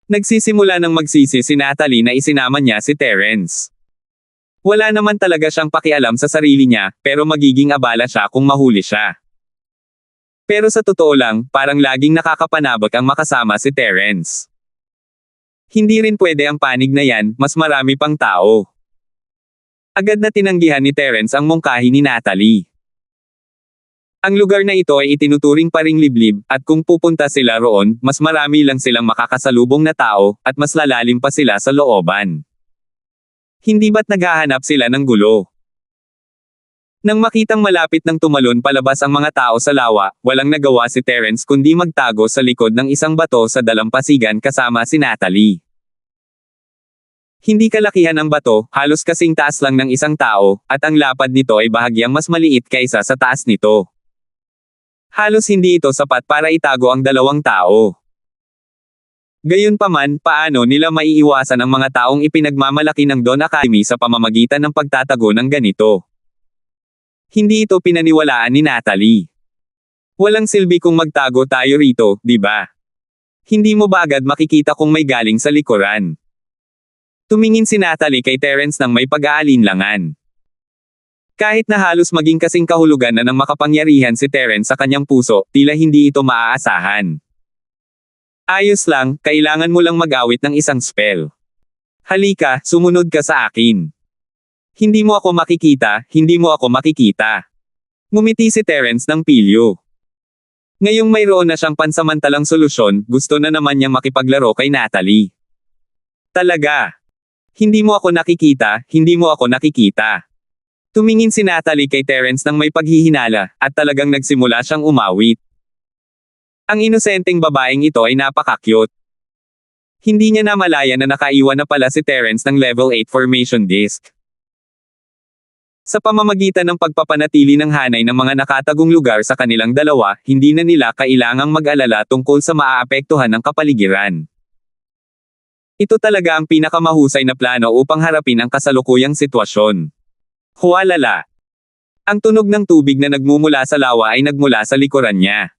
Nagsisimula ng magsisi si Natalie na isinama niya si Terence. Wala naman talaga siyang pakialam sa sarili niya, pero magiging abala siya kung mahuli siya. Pero sa totoo lang, parang laging nakakapanabot ang makasama si Terence. Hindi rin pwede ang panig na yan, mas marami pang tao. Agad na tinanggihan ni Terence ang mungkahi ni Natalie. Ang lugar na ito ay itinuturing pa ring liblib, at kung pupunta sila roon, mas marami lang silang makakasalubong na tao, at mas lalalim pa sila sa looban. Hindi ba't naghahanap sila ng gulo? Nang makitang malapit ng tumalon palabas ang mga tao sa lawa, walang nagawa si Terence kundi magtago sa likod ng isang bato sa dalampasigan kasama si Natalie. Hindi kalakihan ang bato, halos kasing taas lang ng isang tao, at ang lapad nito ay bahagyang mas maliit kaysa sa taas nito. Halos hindi ito sapat para itago ang dalawang tao. Gayunpaman, paano nila maiiwasan ang mga taong ipinagmamalaki ng Dawn Academy sa pamamagitan ng pagtatago ng ganito? Hindi ito pinaniwalaan ni Natalie. Walang silbi kung magtago tayo rito, di ba? Hindi mo ba agad makikita kung may galing sa likuran? Tumingin si Natalie kay Terence ng may pag-aalinlangan. Kahit na halos maging kasing kahulugan na ng makapangyarihan si Terence sa kanyang puso, tila hindi ito maaasahan. Ayos lang, kailangan mo lang mag-awit ng isang spell. Halika, sumunod ka sa akin. Hindi mo ako makikita, hindi mo ako makikita. Ngumiti si Terence ng pilyo. Ngayong mayroon na siyang pansamantalang solusyon, gusto na naman niyang makipaglaro kay Natalie. Talaga. Hindi mo ako nakikita, hindi mo ako nakikita. Tumingin si Natalie kay Terence ng may paghihinala, at talagang nagsimula siyang umawit. Ang inosenteng babaeng ito ay napaka-cute. Hindi niya namalayan na nakaiwan na pala si Terence ng level 8 formation disc. Sa pamamagitan ng pagpapanatili ng hanay ng mga nakatagong lugar sa kanilang dalawa, hindi na nila kailangang mag-alala tungkol sa maaapektuhan ng kapaligiran. Ito talaga ang pinakamahusay na plano upang harapin ang kasalukuyang sitwasyon. Huwalala. Ang tunog ng tubig na nagmumula sa lawa ay nagmula sa likuran niya.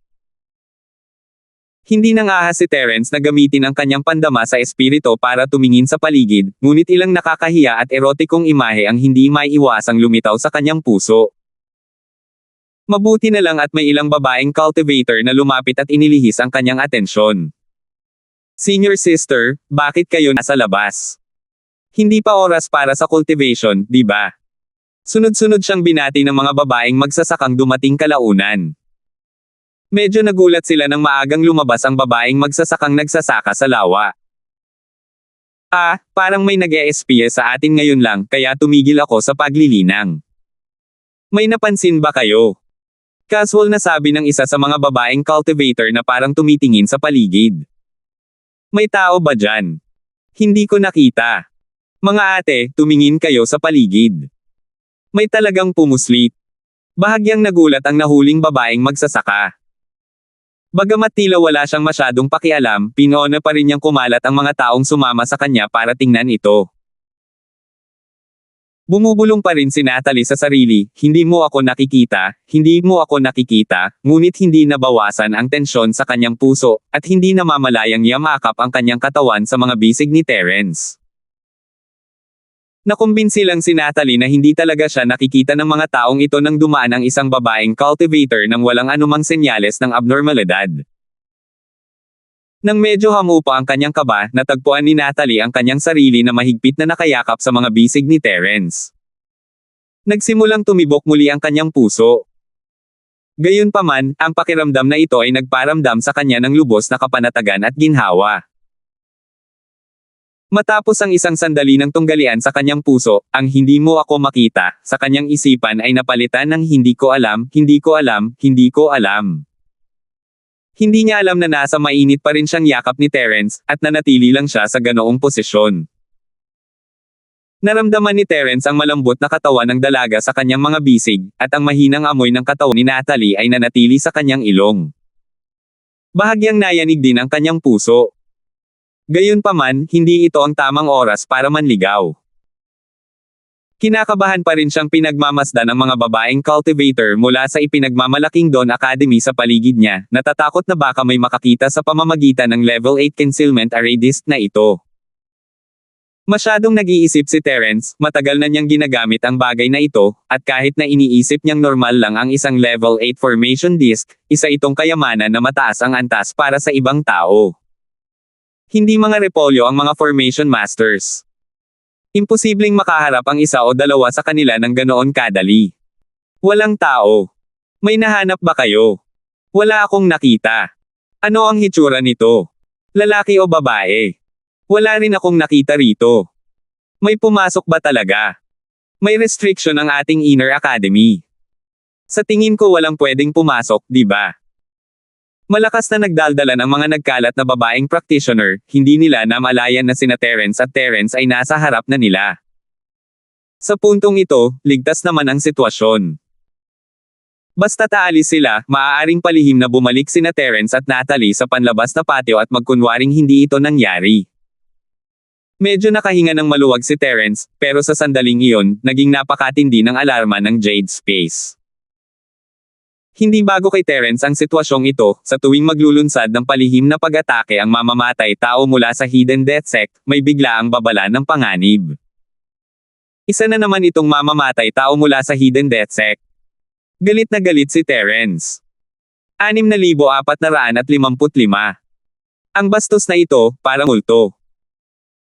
Hindi nang ahas si Terence na gamitin ang kanyang pandama sa espirito para tumingin sa paligid, ngunit ilang nakakahiya at erotikong imahe ang hindi maiiwasang lumitaw sa kanyang puso. Mabuti na lang at may ilang babaeng cultivator na lumapit at inilihis ang kanyang atensyon. Senior sister, bakit kayo nasa labas? Hindi pa oras para sa cultivation, di ba? Sunod-sunod siyang binati ng mga babaeng magsasakang dumating kalaunan. Medyo nagulat sila nang maagang lumabas ang babaeng magsasakang nagsasaka sa lawa. Parang may nag-e-espiya sa atin ngayon lang, kaya tumigil ako sa paglilinang. May napansin ba kayo? Casual na sabi ng isa sa mga babaeng cultivator na parang tumitingin sa paligid. May tao ba dyan? Hindi ko nakita. Mga ate, tumingin kayo sa paligid. May talagang pumuslit. Bahagyang nagulat ang nahuling babaeng magsasaka. Bagamat tila wala siyang masyadong pakialam, pinoona pa rin niyang kumalat ang mga taong sumama sa kanya para tingnan ito. Bumubulong pa rin si Natalie sa sarili, hindi mo ako nakikita, ngunit hindi nabawasan ang tensyon sa kanyang puso, at hindi namamalayang yamakap ang kanyang katawan sa mga bisig ni Terence. Nakumbinsi lang si Natalie na hindi talaga siya nakikita ng mga taong ito nang dumaan ang isang babaeng cultivator nang walang anumang senyales ng abnormalidad. Nang medyo hamupa ang kanyang kaba, natagpuan ni Natalie ang kanyang sarili na mahigpit na nakayakap sa mga bisig ni Terence. Nagsimulang tumibok muli ang kanyang puso. Gayunpaman, ang pakiramdam na ito ay nagparamdam sa kanya ng lubos na kapanatagan at ginhawa. Matapos ang isang sandali ng tunggalian sa kanyang puso, ang hindi mo ako makita, sa kanyang isipan ay napalitan ng hindi ko alam. Hindi niya alam na nasa mainit pa rin siyang yakap ni Terence, at nanatili lang siya sa ganoong posisyon. Naramdaman ni Terence ang malambot na katawan ng dalaga sa kanyang mga bisig, at ang mahinang amoy ng katawan ni Natalie ay nanatili sa kanyang ilong. Bahagyang nayanig din ang kanyang puso. Gayunpaman, hindi ito ang tamang oras para manligaw. Kinakabahan pa rin siyang pinagmamasdan ng mga babaeng cultivator mula sa ipinagmamalaking Dawn Academy sa paligid niya, natatakot na baka may makakita sa pamamagitan ng level 8 concealment array disc na ito. Masyadong nag-iisip si Terence, matagal na niyang ginagamit ang bagay na ito, at kahit na iniisip niyang normal lang ang isang level 8 formation disc, isa itong kayamanan na mataas ang antas para sa ibang tao. Hindi mga repolyo ang mga formation masters. Imposibleng makaharap ang isa o dalawa sa kanila ng ganoon kadali. Walang tao. May nahanap ba kayo? Wala akong nakita. Ano ang hitsura nito? Lalaki o babae? Wala rin akong nakita rito. May pumasok ba talaga? May restriction ang ating inner academy. Sa tingin ko walang pwedeng pumasok, di ba? Malakas na nagdaldalan ang mga nagkalat na babaeng practitioner, hindi nila namalayan na sina Terence at Terence ay nasa harap na nila. Sa puntong ito, ligtas naman ang sitwasyon. Basta taalis sila, maaaring palihim na bumalik sina Terence at Natalie sa panlabas na patio at magkunwaring hindi ito nangyari. Medyo nakahinga ng maluwag si Terence, pero sa sandaling iyon, naging napakatindi ng alarma ng Jade Space. Hindi bago kay Terence ang sitwasyong ito, sa tuwing maglulunsad ng palihim na pag-atake ang mamamatay tao mula sa Hidden Death Sect, may biglaang babala ng panganib. Isa na naman itong mamamatay tao mula sa Hidden Death Sect. Galit na galit si Terence. 6,455. Ang bastos na ito, parang multo.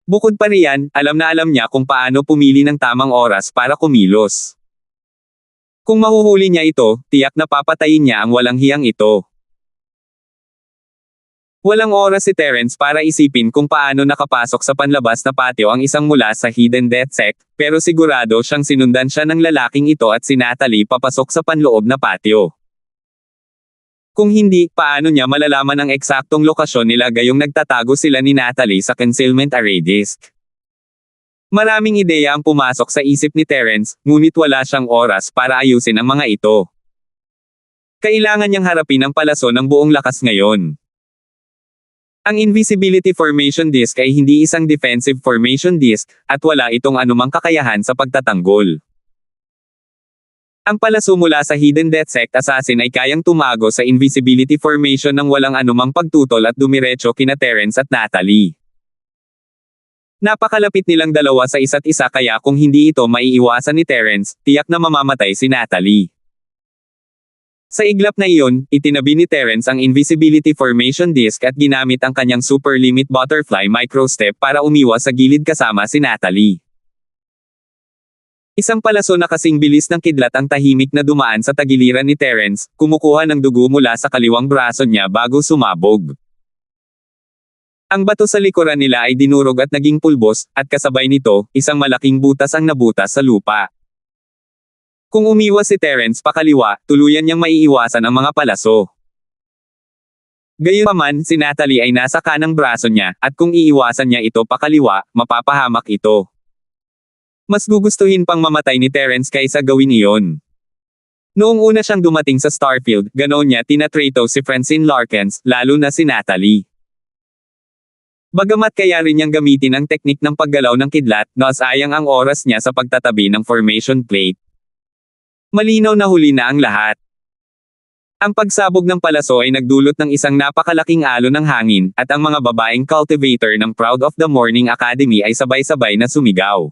Bukod pa riyan, alam na alam niya kung paano pumili ng tamang oras para kumilos. Kung mahuhuli niya ito, tiyak na papatayin niya ang walang hiyang ito. Walang oras si Terence para isipin kung paano nakapasok sa panlabas na patio ang isang mula sa Hidden Death Sect, pero sigurado siyang sinundan siya ng lalaking ito at si Natalie papasok sa panloob na patio. Kung hindi, paano niya malalaman ang eksaktong lokasyon nila gayong nagtatago sila ni Natalie sa concealment array disk? Maraming ideya ang pumasok sa isip ni Terence, ngunit wala siyang oras para ayusin ang mga ito. Kailangan niyang harapin ang palaso ng buong lakas ngayon. Ang Invisibility Formation Disk ay hindi isang defensive formation disk, at wala itong anumang kakayahan sa pagtatanggol. Ang palaso mula sa Hidden Death Sect Assassin ay kayang tumago sa Invisibility Formation ng walang anumang pagtutol at dumiretso kina Terence at Natalie. Napakalapit nilang dalawa sa isa't isa kaya kung hindi ito maiiwasan ni Terence, tiyak na mamamatay si Natalie. Sa iglap na iyon, itinabi ni Terence ang Invisibility Formation Disk at ginamit ang kanyang Super Limit Butterfly Microstep para umiwas sa gilid kasama si Natalie. Isang palaso na kasing bilis ng kidlat ang tahimik na dumaan sa tagiliran ni Terence, kumukuha ng dugo mula sa kaliwang braso niya bago sumabog. Ang bato sa likuran nila ay dinurog at naging pulbos, at kasabay nito, isang malaking butas ang nabutas sa lupa. Kung umiwas si Terence pakaliwa, tuluyan niyang maiiwasan ang mga palaso. Gayunpaman, si Natalie ay nasa kanang braso niya, at kung iiwasan niya ito pakaliwa, mapapahamak ito. Mas gugustuhin pang mamatay ni Terence kaysa gawin iyon. Noong una siyang dumating sa Starfield, ganoon niya tinatrato si Francine Larkins, lalo na si Natalie. Bagamat kaya rin niyang gamitin ang teknik ng paggalaw ng kidlat, nasayang ang oras niya sa pagtatabi ng formation plate. Malinaw na huli na ang lahat. Ang pagsabog ng palaso ay nagdulot ng isang napakalaking alon ng hangin, at ang mga babaeng cultivator ng Proud of the Morning Academy ay sabay-sabay na sumigaw.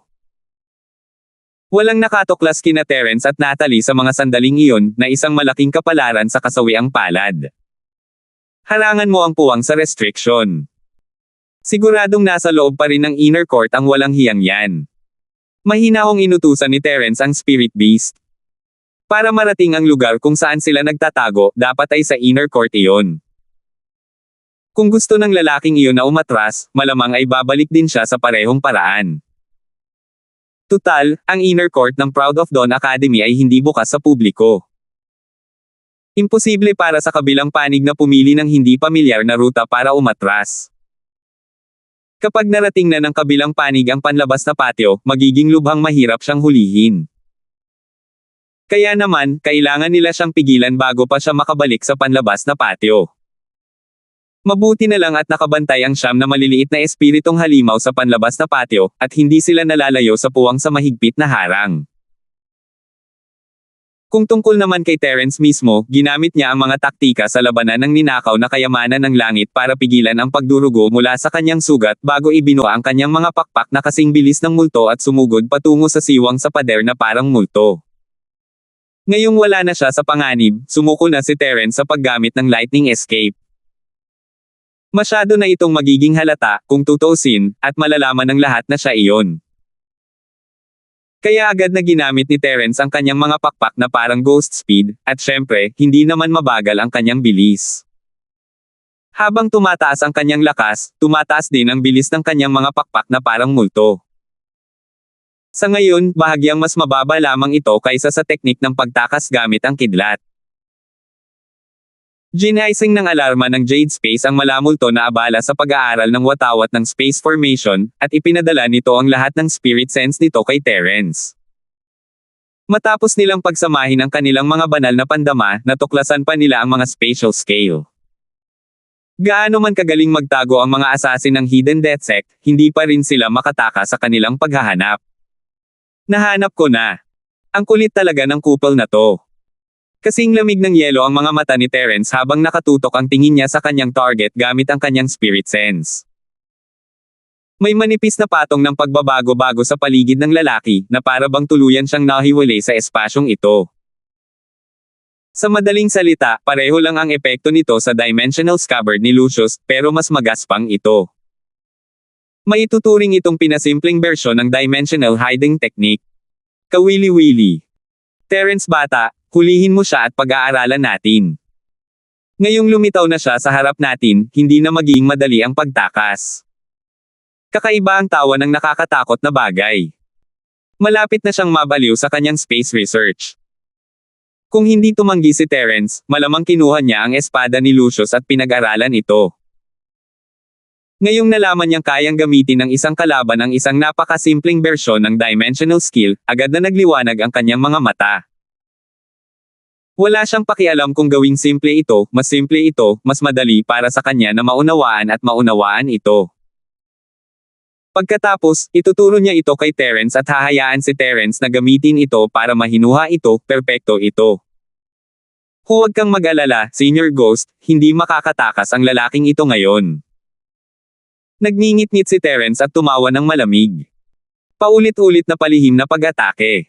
Walang nakatuklas kina Terence at Natalie sa mga sandaling iyon, na isang malaking kapalaran sa kasawiang palad. Harangan mo ang puwang sa restriction. Siguradong nasa loob pa rin ng inner court ang walang hiyang yan. Mahinahong inutusan ni Terence ang Spirit Beast. Para marating ang lugar kung saan sila nagtatago, dapat ay sa inner court iyon. Kung gusto ng lalaking iyon na umatras, malamang ay babalik din siya sa parehong paraan. Tutal, ang inner court ng Proud of Dawn Academy ay hindi bukas sa publiko. Imposible para sa kabilang panig na pumili ng hindi pamilyar na ruta para umatras. Kapag narating na ng kabilang panig ang panlabas na patio, magiging lubhang mahirap siyang hulihin. Kaya naman, kailangan nila siyang pigilan bago pa siya makabalik sa panlabas na patio. Mabuti na lang at nakabantay ang 9 na maliliit na espiritong halimaw sa panlabas na patio, at hindi sila nalalayo sa puwang sa mahigpit na harang. Kung tungkol naman kay Terence mismo, ginamit niya ang mga taktika sa labanan ng ninakaw na kayamanan ng langit para pigilan ang pagdurugo mula sa kanyang sugat bago ibinuo ang kanyang mga pakpak na kasing bilis ng multo at sumugod patungo sa siwang sa pader na parang multo. Ngayong wala na siya sa panganib, sumuko na si Terence sa paggamit ng lightning escape. Masyado na itong magiging halata, kung tutuusin, at malalaman ng lahat na siya iyon. Kaya agad na ginamit ni Terence ang kanyang mga pakpak na parang ghost speed, at syempre, hindi naman mabagal ang kanyang bilis. Habang tumataas ang kanyang lakas, tumataas din ang bilis ng kanyang mga pakpak na parang multo. Sa ngayon, bahagyang mas mababa lamang ito kaysa sa teknik ng pagtakas gamit ang kidlat. Ginaising ng alarma ng Jade Space ang malamulto na abala sa pag-aaral ng watawat ng space formation, at ipinadala nito ang lahat ng spirit sense nito kay Terence. Matapos nilang pagsamahin ang kanilang mga banal na pandama, natuklasan pa nila ang mga spatial scale. Gaano man kagaling magtago ang mga assassin ng Hidden Death Sect, hindi pa rin sila makataka sa kanilang paghahanap. Nahanap ko na. Ang kulit talaga ng kupal na to. Kasing lamig ng yelo ang mga mata ni Terence habang nakatutok ang tingin niya sa kanyang target gamit ang kanyang spirit sense. May manipis na patong ng pagbabago-bago sa paligid ng lalaki na para bang tuluyan siyang nahiwalay sa espasyong ito. Sa madaling salita, pareho lang ang epekto nito sa Dimensional Scabbard ni Lucius, pero mas magaspang ito. Maituturing itong pinasimpleng bersyon ng Dimensional Hiding Technique. Kawili-wili. Terence bata, hulihin mo siya at pag-aaralan natin. Ngayong lumitaw na siya sa harap natin, hindi na magiging madali ang pagtakas. Kakaiba ang tawa ng nakakatakot na bagay. Malapit na siyang mabaliw sa kanyang space research. Kung hindi tumanggi si Terence, malamang kinuha niya ang espada ni Lucius at pinag-aralan ito. Ngayong nalaman niyang kayang gamitin ng isang kalaban ang isang napakasimpleng bersyon ng dimensional skill, agad na nagliwanag ang kanyang mga mata. Wala siyang pakialam kung gawing simple ito, mas madali para sa kanya na maunawaan at maunawaan ito. Pagkatapos, ituturo niya ito kay Terence at hahayaan si Terence na gamitin ito para mahinuha ito, perpekto ito. Huwag kang mag-alala, Senior Ghost, hindi makakatakas ang lalaking ito ngayon. Nagngingit-ngit si Terence at tumawa ng malamig. Paulit-ulit na palihim na pag-atake.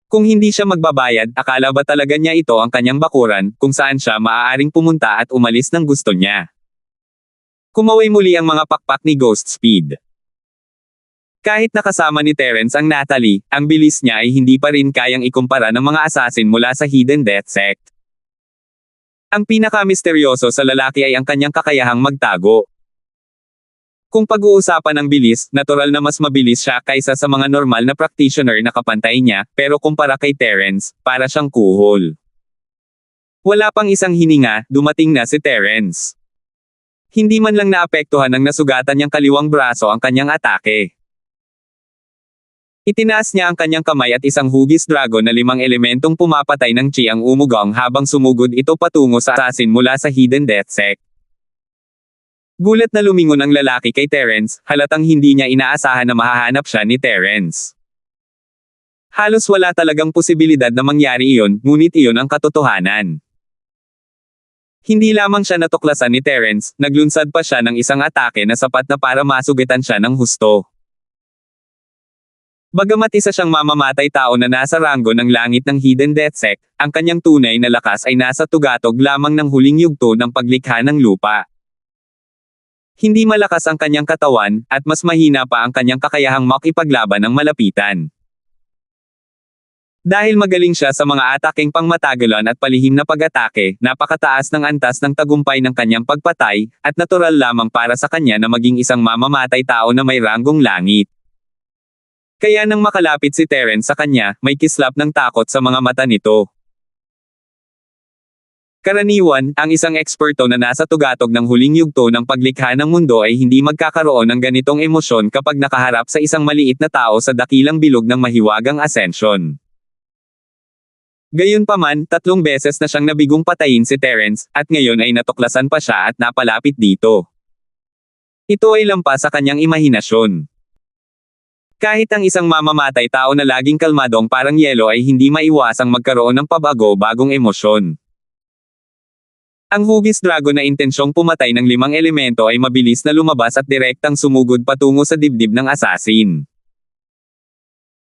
Kung hindi siya magbabayad, akala ba talaga niya ito ang kanyang bakuran, kung saan siya maaaring pumunta at umalis ng gusto niya? Kumaway muli ang mga pakpak ni Ghost Speed. Kahit nakasama ni Terence ang Natalie, ang bilis niya ay hindi pa rin kayang ikumpara ng mga assassin mula sa Hidden Death Sect. Ang pinaka-misteryoso sa lalaki ay ang kanyang kakayahang magtago. Kung pag-uusapan ng bilis, natural na mas mabilis siya kaysa sa mga normal na practitioner na kapantay niya, pero kumpara kay Terence, para siyang kuhol. Wala pang isang hininga, dumating na si Terence. Hindi man lang naapektuhan ng nasugatan niyang kaliwang braso ang kanyang atake. Itinaas niya ang kanyang kamay at isang hugis dragon na 5 elementong pumapatay ng chi ang umugang habang sumugod ito patungo sa assassin mula sa Hidden Death Sect. Gulat na lumingon ang lalaki kay Terence, halatang hindi niya inaasahan na mahahanap siya ni Terence. Halos wala talagang posibilidad na mangyari iyon, ngunit iyon ang katotohanan. Hindi lamang siya natuklasan ni Terence, naglunsad pa siya ng isang atake na sapat na para masugitan siya ng husto. Bagamat isa siyang mamamatay tao na nasa ranggo ng langit ng Hidden Death Sect, ang kanyang tunay na lakas ay nasa tugatog lamang ng huling yugto ng paglikha ng lupa. Hindi malakas ang kanyang katawan, at mas mahina pa ang kanyang kakayahang makipaglaban ng malapitan. Dahil magaling siya sa mga ataking pangmatagalan at palihim na pag-atake, napakataas ng antas ng tagumpay ng kanyang pagpatay, at natural lamang para sa kanya na maging isang mamamatay tao na may ranggong langit. Kaya nang makalapit si Terence sa kanya, may kislap ng takot sa mga mata nito. Karaniwan, ang isang eksperto na nasa tugatog ng huling yugto ng paglikha ng mundo ay hindi magkakaroon ng ganitong emosyon kapag nakaharap sa isang maliit na tao sa dakilang bilog ng mahiwagang ascension. Gayunpaman, 3 beses na siyang nabigong patayin si Terence, at ngayon ay natuklasan pa siya at napalapit dito. Ito ay lampas sa kanyang imahinasyon. Kahit ang isang mamamatay tao na laging kalmadong parang yelo ay hindi maiwasang magkaroon ng pabago-bagong emosyon. Ang hugis dragon na intensyong pumatay ng 5 elemento ay mabilis na lumabas at direktang sumugod patungo sa dibdib ng assassin.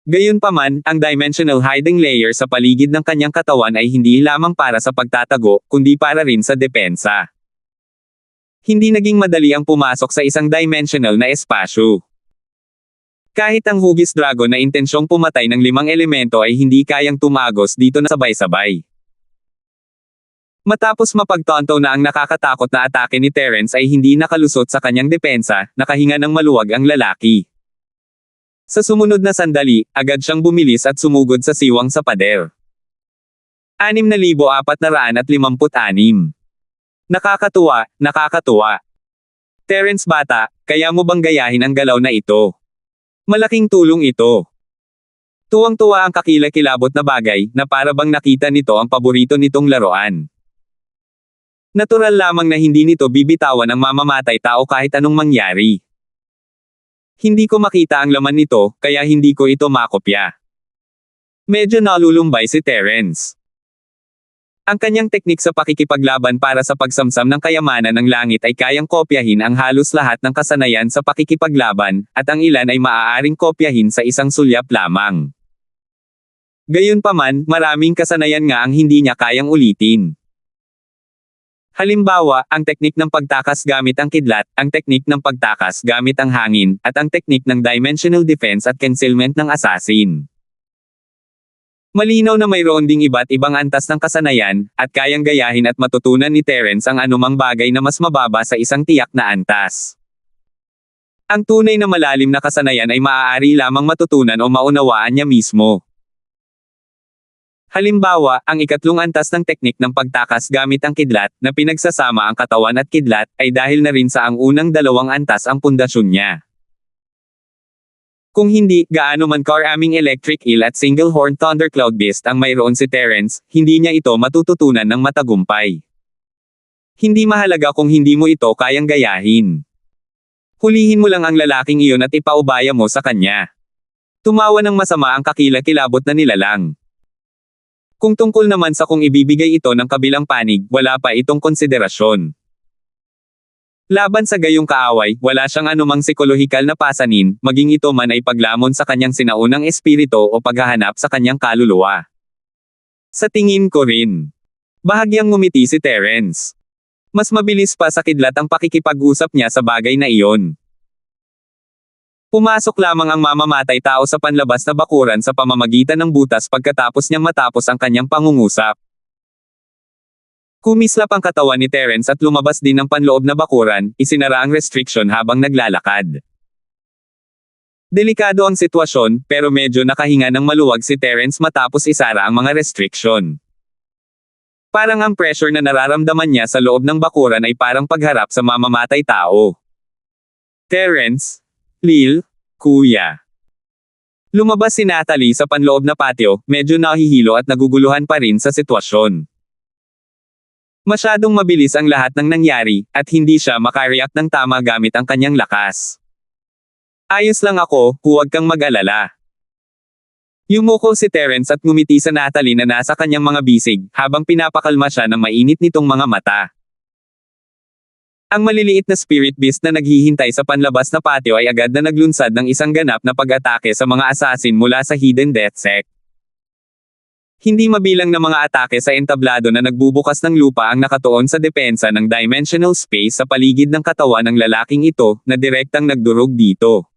Gayunpaman, ang dimensional hiding layer sa paligid ng kanyang katawan ay hindi lamang para sa pagtatago, kundi para rin sa depensa. Hindi naging madali ang pumasok sa isang dimensional na espasyo. Kahit ang hugis dragon na intensyong pumatay ng 5 elemento ay hindi kayang tumagos dito na sabay-sabay. Matapos mapagtanto na ang nakakatakot na atake ni Terence ay hindi nakalusot sa kanyang depensa, nakahinga ng maluwag ang lalaki. Sa sumunod na sandali, agad siyang bumilis at sumugod sa siwang sa pader. 6,456. Nakakatuwa, nakakatuwa. Terence bata, kaya mo bang gayahin ang galaw na ito? Malaking tulong ito. Tuwang-tuwa ang kakilakilabot na bagay, na para bang nakita nito ang paborito nitong laruan. Natural lamang na hindi nito bibitawan ang mamamatay tao kahit anong mangyari. Hindi ko makita ang laman nito, kaya hindi ko ito makopya. Medyo nalulumbay si Terence. Ang kanyang teknik sa pakikipaglaban para sa pagsamsam ng kayamanan ng langit ay kayang kopyahin ang halos lahat ng kasanayan sa pakikipaglaban, at ang ilan ay maaaring kopyahin sa isang sulyap lamang. Gayunpaman, maraming kasanayan nga ang hindi niya kayang ulitin. Halimbawa, ang teknik ng pagtakas gamit ang kidlat, ang teknik ng pagtakas gamit ang hangin, at ang teknik ng dimensional defense at concealment ng assassin. Malinaw na mayroon ding iba't ibang antas ng kasanayan, at kayang gayahin at matutunan ni Terence ang anumang bagay na mas mababa sa isang tiyak na antas. Ang tunay na malalim na kasanayan ay maaari lamang matutunan o maunawaan niya mismo. Halimbawa, ang ikatlong antas ng teknik ng pagtakas gamit ang kidlat, na pinagsasama ang katawan at kidlat, ay dahil na rin sa ang unang dalawang antas ang pundasyon niya. Kung hindi, gaano man karaming electric eel at single horn thundercloud beast ang mayroon si Terence, hindi niya ito matututunan ng matagumpay. Hindi mahalaga kung hindi mo ito kayang gayahin. Hulihin mo lang ang lalaking iyon at ipaubaya mo sa kanya. Tumawa ng masama ang kakilakilabot na nilalang. Kung tungkol naman sa kung ibibigay ito ng kabilang panig, wala pa itong konsiderasyon. Laban sa gayong kaaway, wala siyang anumang psikolohikal na pasanin, maging ito man ay paglamon sa kanyang sinaunang espiritu o paghahanap sa kanyang kaluluwa. Sa tingin ko rin. Bahagyang ngumiti si Terence. Mas mabilis pa sa kidlat ang pakikipag-usap niya sa bagay na iyon. Pumasok lamang ang mamamatay tao sa panlabas na bakuran sa pamamagitan ng butas pagkatapos niyang matapos ang kanyang pangungusap. Kumislap ang katawan ni Terence at lumabas din ng panloob na bakuran, isinara ang restriction habang naglalakad. Delikado ang sitwasyon, pero medyo nakahinga ng maluwag si Terence matapos isara ang mga restriction. Parang ang pressure na nararamdaman niya sa loob ng bakuran ay parang pagharap sa mamamatay tao. Terence, Lil, Kuya. Lumabas si Natalie sa panloob na patio, medyo nahihilo at naguguluhan pa rin sa sitwasyon. Masyadong mabilis ang lahat ng nangyari, at hindi siya makareact ng tama gamit ang kanyang lakas. Ayos lang ako, huwag kang mag-alala. Yumuko si Terence at ngumiti sa Natalie na nasa kanyang mga bisig, habang pinapakalma siya ng mainit nitong mga mata. Ang maliliit na spirit beast na naghihintay sa panlabas na patio ay agad na naglunsad ng isang ganap na pag-atake sa mga assassin mula sa Hidden Death Sect. Hindi mabilang na mga atake sa entablado na nagbubukas ng lupa ang nakatuon sa depensa ng dimensional space sa paligid ng katawan ng lalaking ito, na direktang nagdurog dito.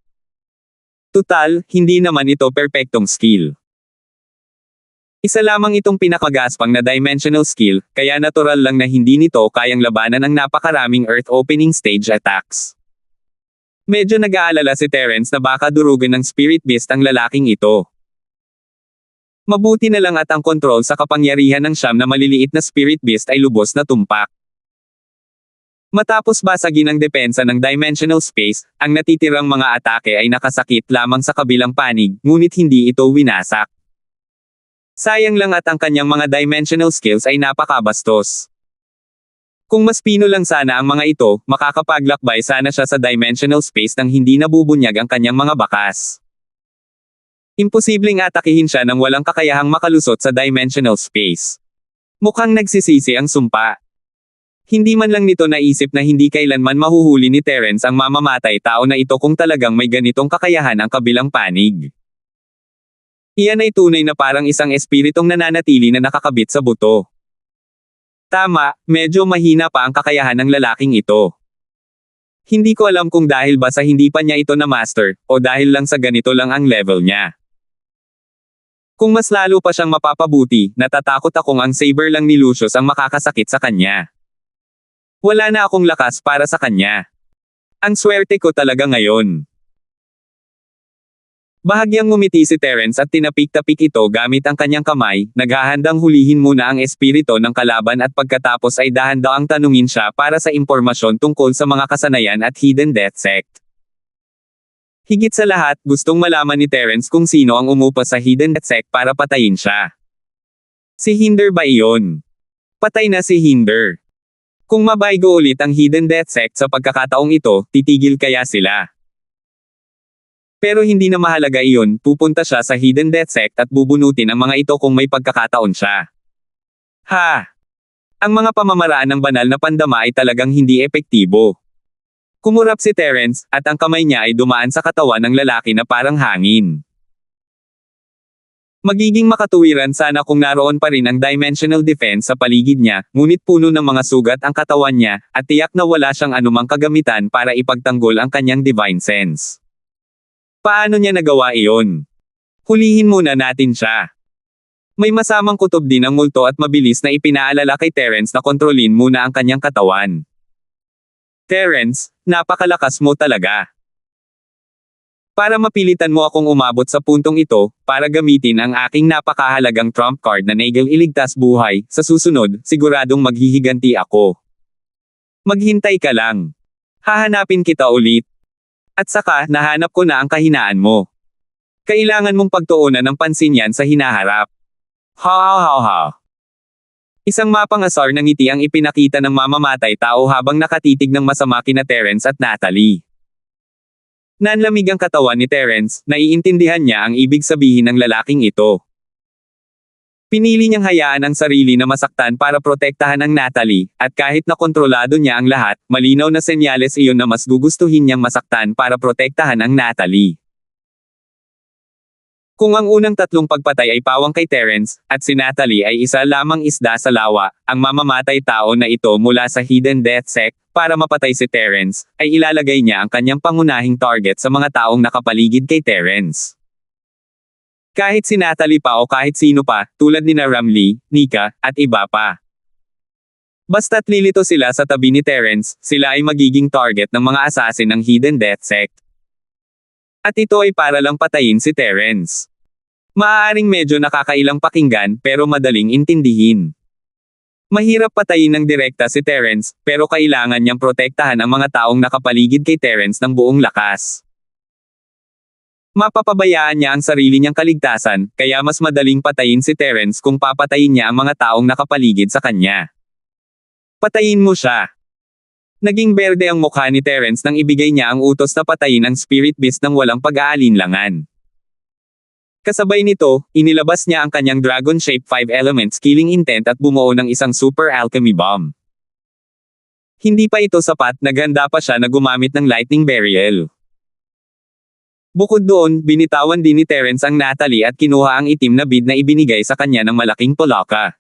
Tutal, hindi naman ito perpektong skill. Isa lamang itong pinakagaspang na dimensional skill, kaya natural lang na hindi nito kayang labanan ang napakaraming earth opening stage attacks. Medyo nag-aalala si Terence na baka durugin ng spirit beast ang lalaking ito. Mabuti na lang at ang kontrol sa kapangyarihan ng siyam na maliliit na spirit beast ay lubos na tumpak. Matapos basagin ang depensa ng dimensional space, ang natitirang mga atake ay nakasakit lamang sa kabilang panig, ngunit hindi ito winasak. Sayang lang at ang kanyang mga dimensional skills ay napakabastos. Kung mas pino lang sana ang mga ito, makakapaglakbay sana siya sa dimensional space nang hindi nabubunyag ang kanyang mga bakas. Imposibleng atakihin siya nang walang kakayahang makalusot sa dimensional space. Mukhang nagsisisi ang sumpa. Hindi man lang nito naisip na hindi kailanman mahuhuli ni Terence ang mamamatay tao na ito kung talagang may ganitong kakayahan ang kabilang panig. Iyan ay tunay na parang isang espiritong nananatili na nakakabit sa buto. Tama, medyo mahina pa ang kakayahan ng lalaking ito. Hindi ko alam kung dahil ba sa hindi pa niya ito na-master, o dahil lang sa ganito lang ang level niya. Kung mas lalo pa siyang mapapabuti, natatakot akong ang saber lang ni Lucius ang makakasakit sa kanya. Wala na akong lakas para sa kanya. Ang swerte ko talaga ngayon. Bahagyang ngumiti si Terence at tinapik-tapik ito gamit ang kanyang kamay, naghahandang hulihin muna ang espiritu ng kalaban at pagkatapos ay dahan-daang tanungin siya para sa impormasyon tungkol sa mga kasanayan at Hidden Death Sect. Higit sa lahat, gustong malaman ni Terence kung sino ang umupa sa Hidden Death Sect para patayin siya. Si Hinder ba iyon? Patay na si Hinder. Kung mabaygo ulit ang Hidden Death Sect sa pagkakataong ito, titigil kaya sila? Pero hindi na mahalaga iyon, pupunta siya sa Hidden Death Sect at bubunutin ang mga ito kung may pagkakataon siya. Ha! Ang mga pamamaraan ng banal na pandama ay talagang hindi epektibo. Kumurap si Terence, at ang kamay niya ay dumaan sa katawan ng lalaki na parang hangin. Magiging makatuwiran sana kung naroon pa rin ang dimensional defense sa paligid niya, ngunit puno ng mga sugat ang katawan niya, at tiyak na wala siyang anumang kagamitan para ipagtanggol ang kanyang divine sense. Paano niya nagawa iyon? Hulihin muna natin siya. May masamang kutob din ang multo at mabilis na ipinaalala kay Terence na kontrolin muna ang kanyang katawan. Terence, napakalakas mo talaga. Para mapilitan mo akong umabot sa puntong ito, para gamitin ang aking napakahalagang trump card na Nagel iligtas buhay, sa susunod, siguradong maghihiganti ako. Maghintay ka lang. Hahanapin kita ulit. At saka, nahanap ko na ang kahinaan mo. Kailangan mong pagtuunan ng pansin yan sa hinaharap. Ha. Isang mapangasar na ngiti ang ipinakita ng mamamatay tao habang nakatitig ng masama kina Terence at Natalie. Nanlamig ang katawan ni Terence, naiintindihan niya ang ibig sabihin ng lalaking ito. Pinili niyang hayaan ang sarili na masaktan para protektahan ang Natalie, at kahit na kontrolado niya ang lahat, malinaw na senyales iyon na mas gugustuhin niyang masaktan para protektahan ang Natalie. Kung ang unang tatlong pagpatay ay pawang kay Terence, at si Natalie ay isa lamang isda sa lawa, ang mamamatay tao na ito mula sa Hidden Death Sect, para mapatay si Terence, ay ilalagay niya ang kanyang pangunahing target sa mga taong nakapaligid kay Terence. Kahit si Natalie pa o kahit sino pa, tulad ni Ramlee, Nika, at iba pa. Basta't lilito sila sa tabi ni Terence, sila ay magiging target ng mga assassin ng Hidden Death Sect. At ito ay para lang patayin si Terence. Maaaring medyo nakakailang pakinggan, pero madaling intindihin. Mahirap patayin ng direkta si Terence, pero kailangan niyang protektahan ang mga taong nakapaligid kay Terence ng buong lakas. Mapapabayaan niya ang sarili niyang kaligtasan, kaya mas madaling patayin si Terence kung papatayin niya ang mga taong nakapaligid sa kanya. Patayin mo siya. Naging berde ang mukha ni Terence nang ibigay niya ang utos na patayin ang spirit beast ng walang pag-aalinlangan. Kasabay nito, inilabas niya ang kanyang dragon-shaped 5 elements killing intent at bumuo ng isang super alchemy bomb. Hindi pa ito sapat, naghanda pa siya na gumamit ng lightning barrier. Bukod doon, binitawan din ni Terence ang Natalie at kinuha ang itim na bead na ibinigay sa kanya ng malaking polaka.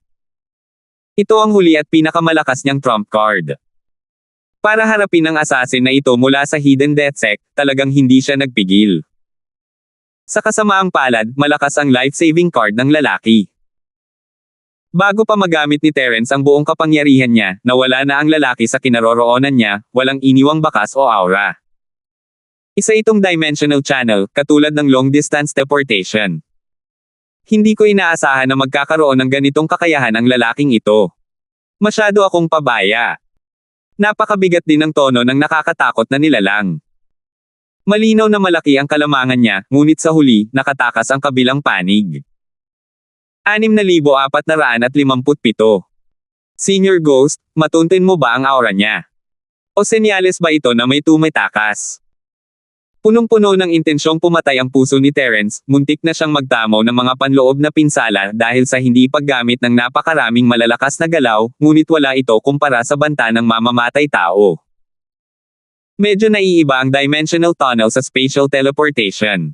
Ito ang huli at pinakamalakas niyang trump card. Para harapin ang assassin na ito mula sa Hidden Death Sect, talagang hindi siya nagpigil. Sa kasamaang palad, malakas ang life-saving card ng lalaki. Bago pa magamit ni Terence ang buong kapangyarihan niya, nawala na ang lalaki sa kinaroroonan niya, walang iniwang bakas o aura. Isa itong dimensional channel, katulad ng long-distance teleportation. Hindi ko inaasahan na magkakaroon ng ganitong kakayahan ang lalaking ito. Masyado akong pabaya. Napakabigat din ng tono ng nakakatakot na nilalang. Malinaw na malaki ang kalamangan niya, ngunit sa huli, nakatakas ang kabilang panig. 6,457. Senior Ghost, matuntin mo ba ang aura niya? O senyales ba ito na may tumatakas? Punong-puno ng intensyong pumatay ang puso ni Terence, muntik na siyang magtamo ng mga panloob na pinsala dahil sa hindi paggamit ng napakaraming malalakas na galaw, ngunit wala ito kumpara sa banta ng mamamatay tao. Medyo naiiba ang dimensional tunnel sa spatial teleportation.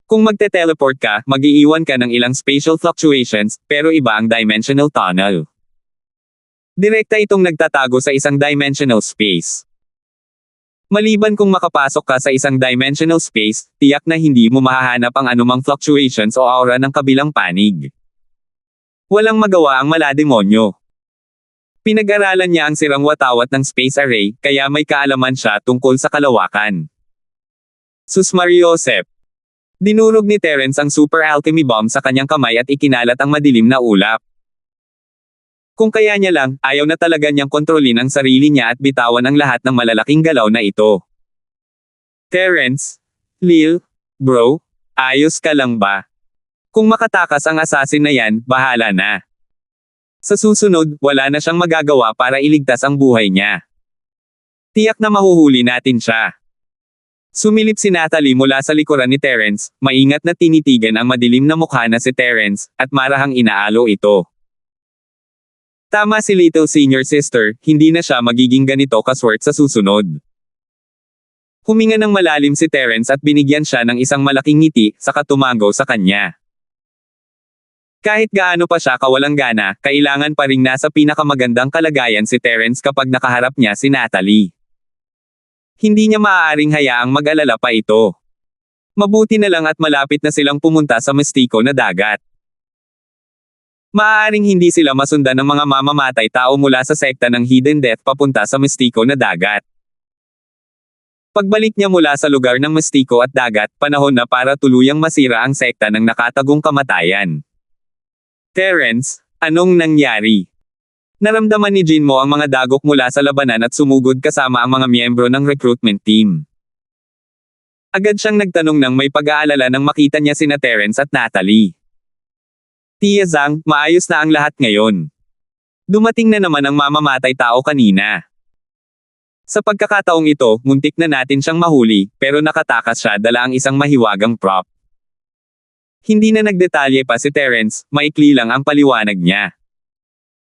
Kung magte-teleport ka, mag-iiwan ka ng ilang spatial fluctuations, pero iba ang dimensional tunnel. Direkta itong nagtatago sa isang dimensional space. Maliban kung makapasok ka sa isang dimensional space, tiyak na hindi mo mahahanap ang anumang fluctuations o aura ng kabilang panig. Walang magawa ang malademonyo. Pinag-aralan niya ang sirang watawat ng space array, kaya may kaalaman siya tungkol sa kalawakan. Susmariosep. Dinurog ni Terence ang super alchemy bomb sa kanyang kamay at ikinalat ang madilim na ulap. Kung kaya niya lang, ayaw na talaga niyang kontrolin ang sarili niya at bitawan ang lahat ng malalaking galaw na ito. Terence? Lil? Bro? Ayos ka lang ba? Kung makatakas ang assassin na yan, bahala na. Sa susunod, wala na siyang magagawa para iligtas ang buhay niya. Tiyak na mahuhuli natin siya. Sumilip si Natalie mula sa likuran ni Terence, maingat na tinitigan ang madilim na mukha na si Terence, at marahang inaalo ito. Tama si Little Senior Sister, hindi na siya magiging ganito kaswert sa susunod. Huminga ng malalim si Terence at binigyan siya ng isang malaking ngiti, saka tumango sa kanya. Kahit gaano pa siya kawalang gana, kailangan pa ring nasa pinakamagandang kalagayan si Terence kapag nakaharap niya si Natalie. Hindi niya maaaring hayaang mag-alala pa ito. Mabuti na lang at malapit na silang pumunta sa mistiko na dagat. Maaaring hindi sila masundan ng mga mamamatay tao mula sa sekta ng Hidden Death papunta sa mistiko na dagat. Pagbalik niya mula sa lugar ng mistiko at dagat, panahon na para tuluyang masira ang sekta ng nakatagong kamatayan. Terence, anong nangyari? Naramdaman ni Jinmo ang mga dagok mula sa labanan at sumugod kasama ang mga miyembro ng recruitment team. Agad siyang nagtanong nang may pag-aalala nang makita niya sina Terence at Natalie. Tia Zhang, maayos na ang lahat ngayon. Dumating na naman ang mamamatay tao kanina. Sa pagkakataong ito, muntik na natin siyang mahuli, pero nakatakas siya dala ang isang mahiwagang prop. Hindi na nagdetalye pa si Terence, maikli lang ang paliwanag niya.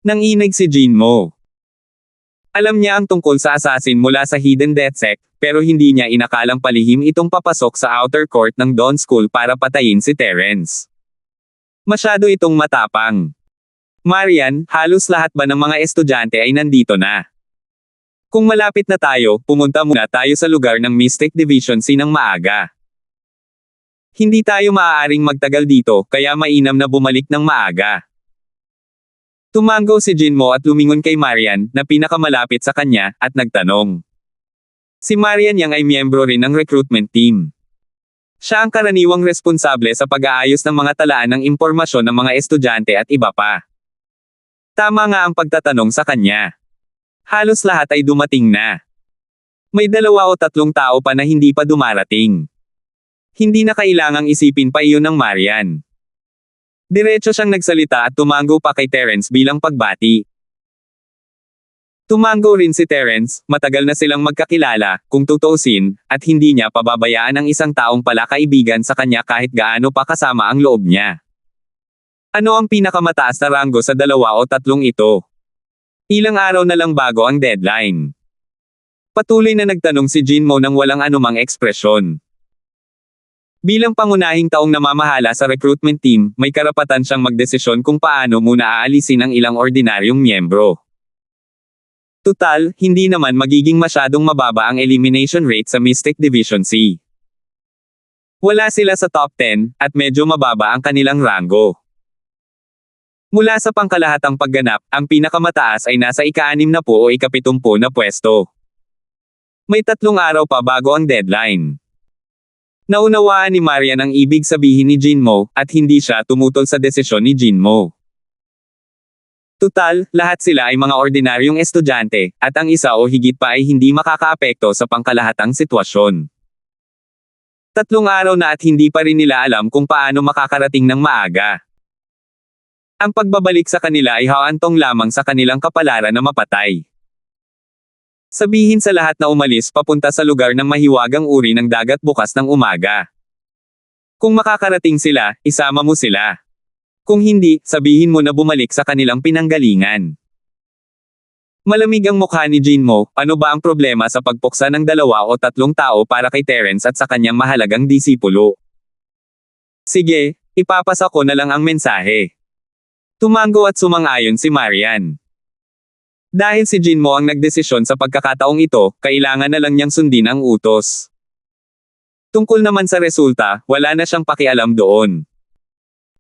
Nanginig si Jinmo. Alam niya ang tungkol sa assassin mula sa Hidden Death Sect, pero hindi niya inakalang palihim itong papasok sa outer court ng Dawn School para patayin si Terence. Masyado itong matapang. Marian, halos lahat ba ng mga estudyante ay nandito na? Kung malapit na tayo, pumunta muna tayo sa lugar ng Mystic Division C ng maaga. Hindi tayo maaaring magtagal dito, kaya mainam na bumalik ng maaga. Tumango si Jinmo at lumingon kay Marian, na pinakamalapit sa kanya, at nagtanong. Si Marian yang ay miyembro rin ng recruitment team. Siya ang karaniwang responsable sa pag-aayos ng mga talaan ng impormasyon ng mga estudyante at iba pa. Tama nga ang pagtatanong sa kanya. Halos lahat ay dumating na. May 2 o 3 tao pa na hindi pa dumarating. Hindi na kailangang isipin pa iyon ng Marian. Diretso siyang nagsalita at tumango pa kay Terence bilang pagbati. Tumango rin si Terence, matagal na silang magkakilala, kung tutuusin, at hindi niya pababayaan ang isang taong pala kaibigan sa kanya kahit gaano pa kasama ang loob niya. Ano ang pinakamataas na ranggo sa 2 o 3 ito? Ilang araw na lang bago ang deadline. Patuloy na nagtanong si Jinmo nang walang anumang ekspresyon. Bilang pangunahing taong namamahala sa recruitment team, may karapatan siyang magdesisyon kung paano muna aalisin ang ilang ordinaryong miyembro. Tutal, hindi naman magiging masyadong mababa ang elimination rate sa Mystic Division C. Wala sila sa top 10, at medyo mababa ang kanilang ranggo. Mula sa pangkalahatang pagganap, ang pinakamataas ay nasa ika-60 o ika-70 na pwesto. May 3 araw pa bago ang deadline. Naunawaan ni Marian ang ibig sabihin ni Jinmo, at hindi siya tumutol sa desisyon ni Jinmo. Tutal, lahat sila ay mga ordinaryong estudyante, at ang isa o higit pa ay hindi makakaapekto sa pangkalahatang sitwasyon. 3 araw na at hindi pa rin nila alam kung paano makakarating ng maaga. Ang pagbabalik sa kanila ay haantong lamang sa kanilang kapalaran na mapatay. Sabihin sa lahat na umalis papunta sa lugar ng mahiwagang uri ng dagat bukas ng umaga. Kung makakarating sila, isama mo sila. Kung hindi, sabihin mo na bumalik sa kanilang pinanggalingan. Malamig ang mukha ni Jinmo, ano ba ang problema sa pagpuksa ng 2 o 3 tao para kay Terence at sa kanyang mahalagang disipulo? Sige, ipapasa ko na lang ang mensahe. Tumango at sumang-ayon si Marian. Dahil si Jinmo ang nagdesisyon sa pagkakataong ito, kailangan na lang niyang sundin ang utos. Tungkol naman sa resulta, wala na siyang pakialam doon.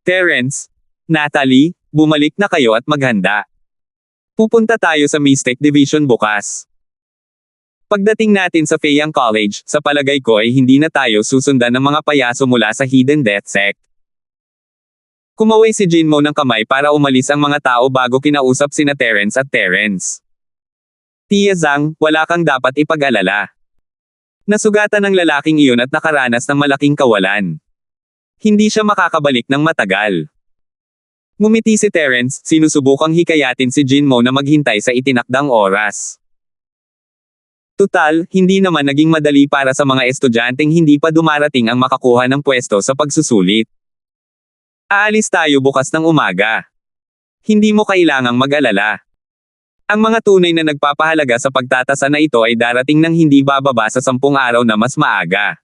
Terence, Natalie, bumalik na kayo at maghanda. Pupunta tayo sa Mystic Division bukas. Pagdating natin sa Feiyang College, sa palagay ko ay hindi na tayo susundan ng mga payaso mula sa Hidden Death Sect. Kumaway si Jinmo ng kamay para umalis ang mga tao bago kinausap sina Terence at Terence. Tia Zhang, wala kang dapat ipag-alala. Nasugatan ng lalaking iyon at nakaranas ng malaking kawalan. Hindi siya makakabalik ng matagal. Ngumiti si Terence, sinusubukang hikayatin si Jinmo na maghintay sa itinakdang oras. Tutal, hindi naman naging madali para sa mga estudyanteng hindi pa dumarating ang makakuha ng pwesto sa pagsusulit. Aalis tayo bukas ng umaga. Hindi mo kailangang mag-alala. Ang mga tunay na nagpapahalaga sa pagtatasa na ito ay darating ng hindi bababa sa 10 araw na mas maaga.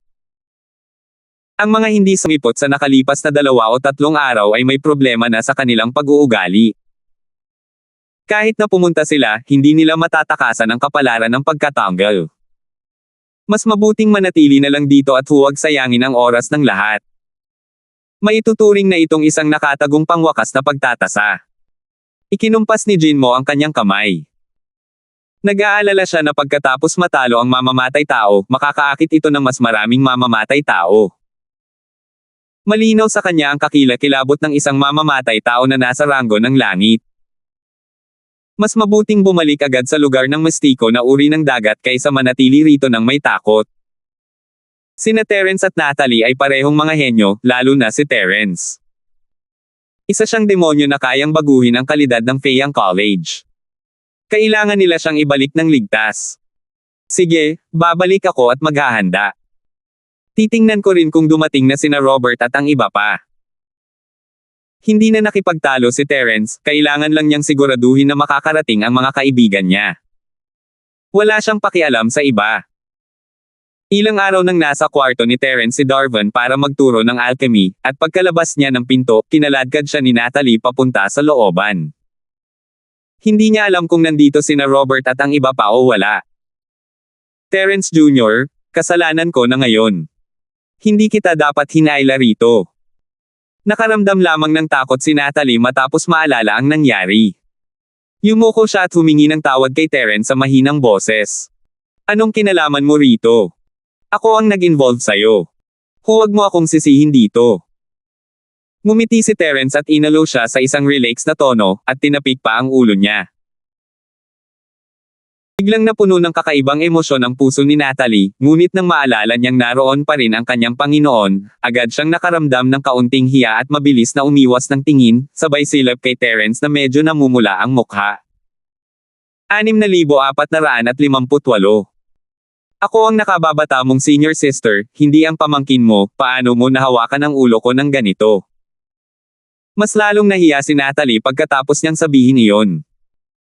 Ang mga hindi sumipot sa nakalipas na 2 o 3 araw ay may problema na sa kanilang pag-uugali. Kahit na pumunta sila, hindi nila matatakasan ang kapalaran ng pagkatanggal. Mas mabuting manatili na lang dito at huwag sayangin ang oras ng lahat. Maituturing na itong isang nakatagong pangwakas na pagtatasa. Ikinumpas ni Jinmo ang kanyang kamay. Nag-aalala siya na pagkatapos matalo ang mamamatay tao, makakaakit ito ng mas maraming mamamatay tao. Malinaw sa kanya ang kakilakilabot ng isang mamamatay tao na nasa ranggo ng langit. Mas mabuting bumalik agad sa lugar ng mastiko na uri ng dagat kaysa manatili rito ng may takot. Sina Terence at Natalie ay parehong mga henyo, lalo na si Terence. Isa siyang demonyo na kayang baguhin ang kalidad ng Feyang College. Kailangan nila siyang ibalik ng ligtas. Sige, babalik ako at maghahanda. Titingnan ko rin kung dumating na sina Robert at ang iba pa. Hindi na nakipagtalo si Terence, kailangan lang niyang siguraduhin na makakarating ang mga kaibigan niya. Wala siyang pakialam sa iba. Ilang araw nang nasa kwarto ni Terence si Darvin para magturo ng alchemy, at pagkalabas niya ng pinto, kinaladkad siya ni Natalie papunta sa looban. Hindi niya alam kung nandito sina Robert at ang iba pa o wala. Terence Jr., kasalanan ko na ngayon. Hindi kita dapat hinaila rito. Nakaramdam lamang ng takot si Natalie matapos maalala ang nangyari. Yumuko siya at humingi ng tawad kay Terence sa mahinang boses. Anong kinalaman mo rito? Ako ang nag-involve sa'yo. Huwag mo akong sisihin dito. Ngumiti si Terence at inalo siya sa isang relaxed na tono, at tinapik pa ang ulo niya. Biglang napuno ng kakaibang emosyon ang puso ni Natalie, ngunit nang maalala niyang naroon pa rin ang kanyang Panginoon, agad siyang nakaramdam ng kaunting hiya at mabilis na umiwas ng tingin, sabay silap kay Terence na medyo namumula ang mukha. 6,458. Ako ang nakababata mong senior sister, hindi ang pamangkin mo, paano mo nahawakan ang ulo ko ng ganito? Mas lalong nahiya si Natalie pagkatapos niyang sabihin iyon.